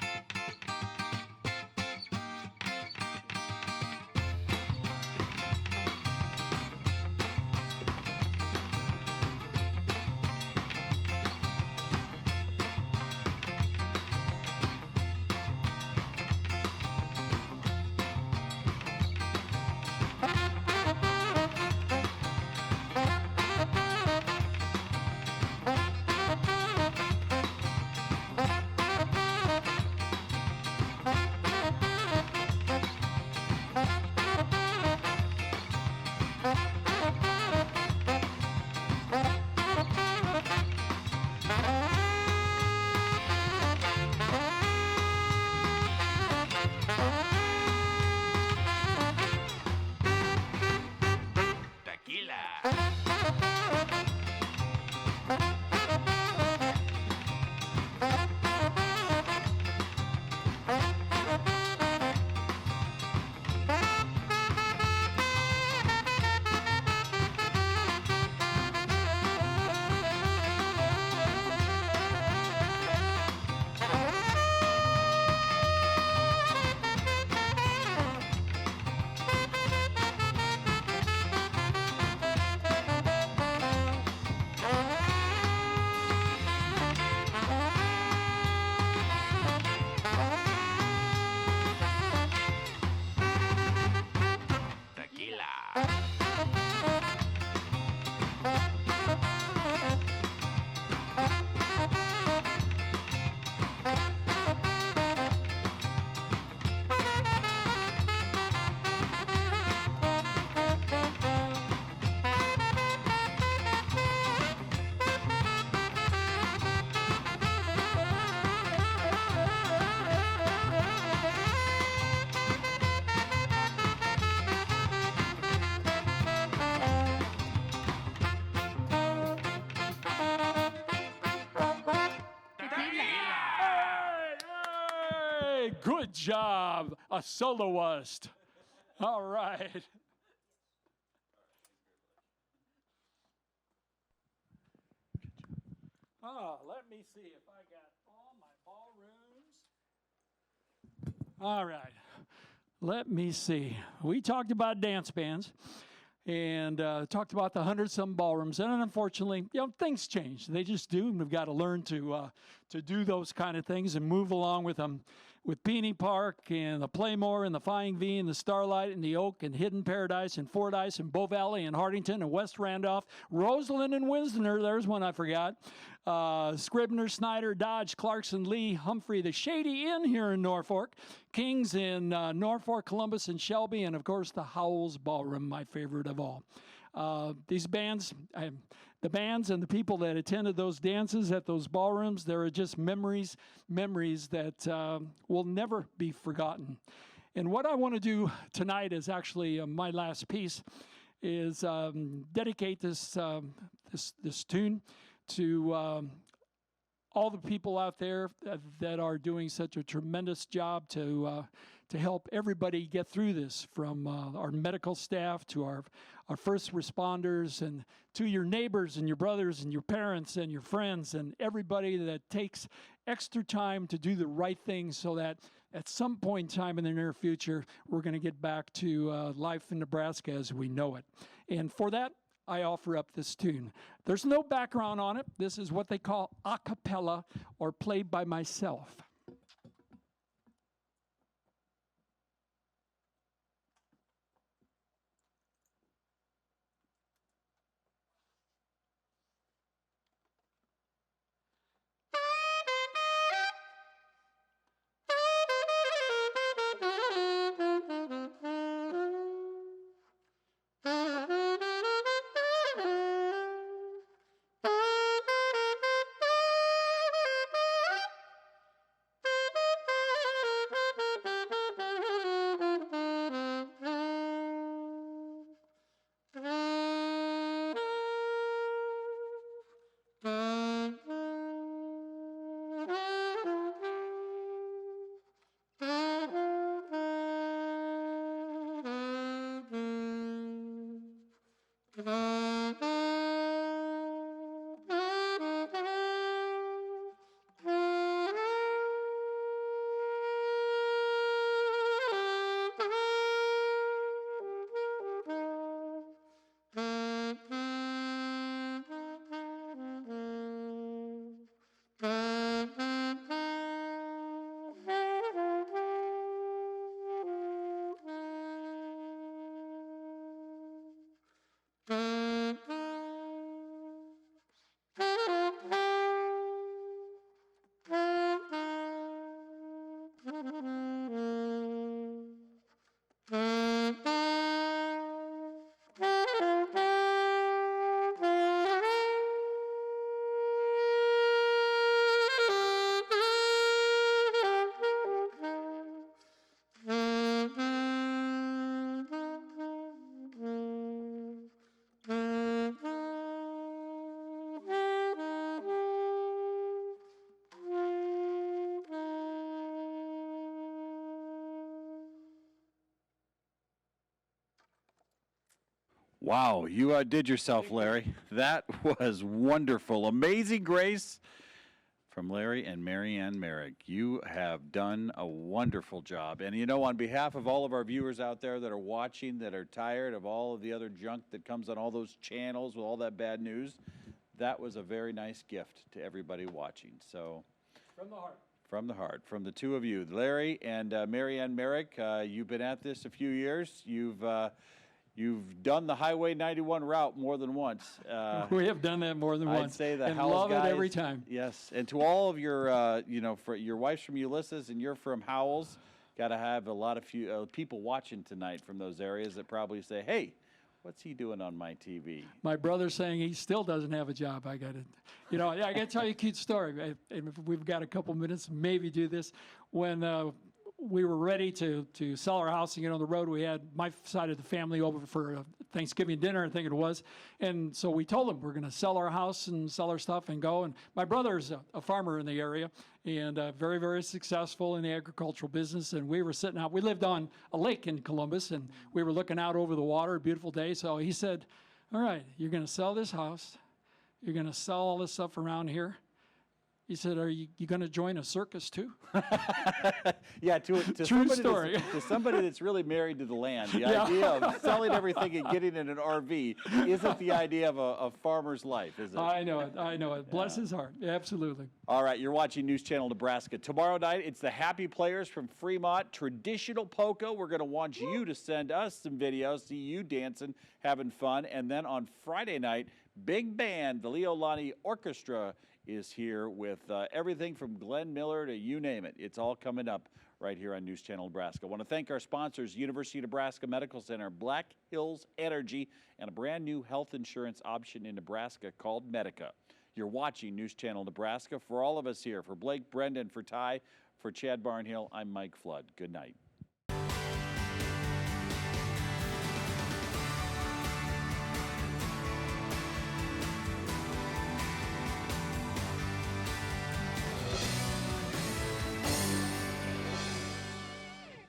Speaker 4: Hey, good job, a soloist. All right. Let me see if I got all my ballrooms. All right. Let me see. We talked about dance bands and talked about the 100-some ballrooms. And unfortunately, things change. They just do, and we've got to learn to do those kind of things and move along with them. with Peony Park and the Playmore and the Flying V and the Starlight and the Oak and Hidden Paradise and Fordyce and Bow Valley and Hartington and West Randolph, Roseland and Windsor, there's one I forgot, Scribner, Snyder, Dodge, Clarkson, Lee, Humphrey, the Shady Inn here in Norfolk, Kings in Norfolk, Columbus, and Shelby, and of course the Howells Ballroom, my favorite of all. These bands, the bands and the people that attended those dances at those ballrooms, there are just memories that will never be forgotten. And what I want to do tonight is actually my last piece, is dedicate this tune to all the people out there that are doing such a tremendous job to help everybody get through this, from our medical staff to our first responders, and to your neighbors and your brothers and your parents and your friends and everybody that takes extra time to do the right thing, so that at some point in time in the near future, we're going to get back to life in Nebraska as we know it. And for that, I offer up this tune. There's no background on it. This is what they call a cappella, or played by myself.
Speaker 2: Wow, you outdid yourself, Larry. That was wonderful. Amazing Grace from Larry and Marianne Merrick. You have done a wonderful job. And you know, on behalf of all of our viewers out there that are watching, that are tired of all of the other junk that comes on all those channels with all that bad news, that was a very nice gift to everybody watching. So,
Speaker 4: From the heart.
Speaker 2: from the heart, from the two of you, Larry and Marianne Merrick, you've been at this a few years. You've done the Highway 91 route more than once.
Speaker 4: We have done that more than
Speaker 2: I'd
Speaker 4: once.
Speaker 2: say the
Speaker 4: and
Speaker 2: Howells
Speaker 4: love
Speaker 2: guys,
Speaker 4: it every time.
Speaker 2: Yes, and to all of your, for your wife's from Ulysses and you're from Howells, got to have a lot of people watching tonight from those areas that probably say, "Hey, what's he doing on my TV?"
Speaker 4: My brother's saying he still doesn't have a job. I got to, I got to tell you a cute story. And if we've got a couple minutes, maybe do this. When we were ready to sell our house and get on the road, we had my side of the family over for a Thanksgiving dinner, I think it was. And so we told them we're going to sell our house and sell our stuff and go. And my brother's a farmer in the area and very, very successful in the agricultural business. And we were sitting out. We lived on a lake in Columbus, and we were looking out over the water, a beautiful day. So he said, "All right, you're going to sell this house. You're going to sell all this stuff around here. He said, "Are you going to join a circus too?"
Speaker 2: Yeah, to
Speaker 4: True
Speaker 2: somebody
Speaker 4: story.
Speaker 2: to somebody that's really married to the land, the
Speaker 4: Yeah.
Speaker 2: idea of selling everything and getting in an RV isn't the idea of a farmer's life, is it?
Speaker 4: I know it. I know it. Bless his heart. Absolutely.
Speaker 2: All right, you're watching News Channel Nebraska. Tomorrow night, it's the Happy Players from Fremont, traditional polka. We're going to want you to send us some videos, see you dancing, having fun. And then on Friday night, big band, the Leolani Orchestra is here with everything from Glenn Miller to you name it. It's all coming up right here on News Channel Nebraska. I want to thank our sponsors, University of Nebraska Medical Center, Black Hills Energy, and a brand new health insurance option in Nebraska called Medica. You're watching News Channel Nebraska. For all of us here, for Blake, Brendan, for Ty, for Chad Barnhill, I'm Mike Flood. Good night.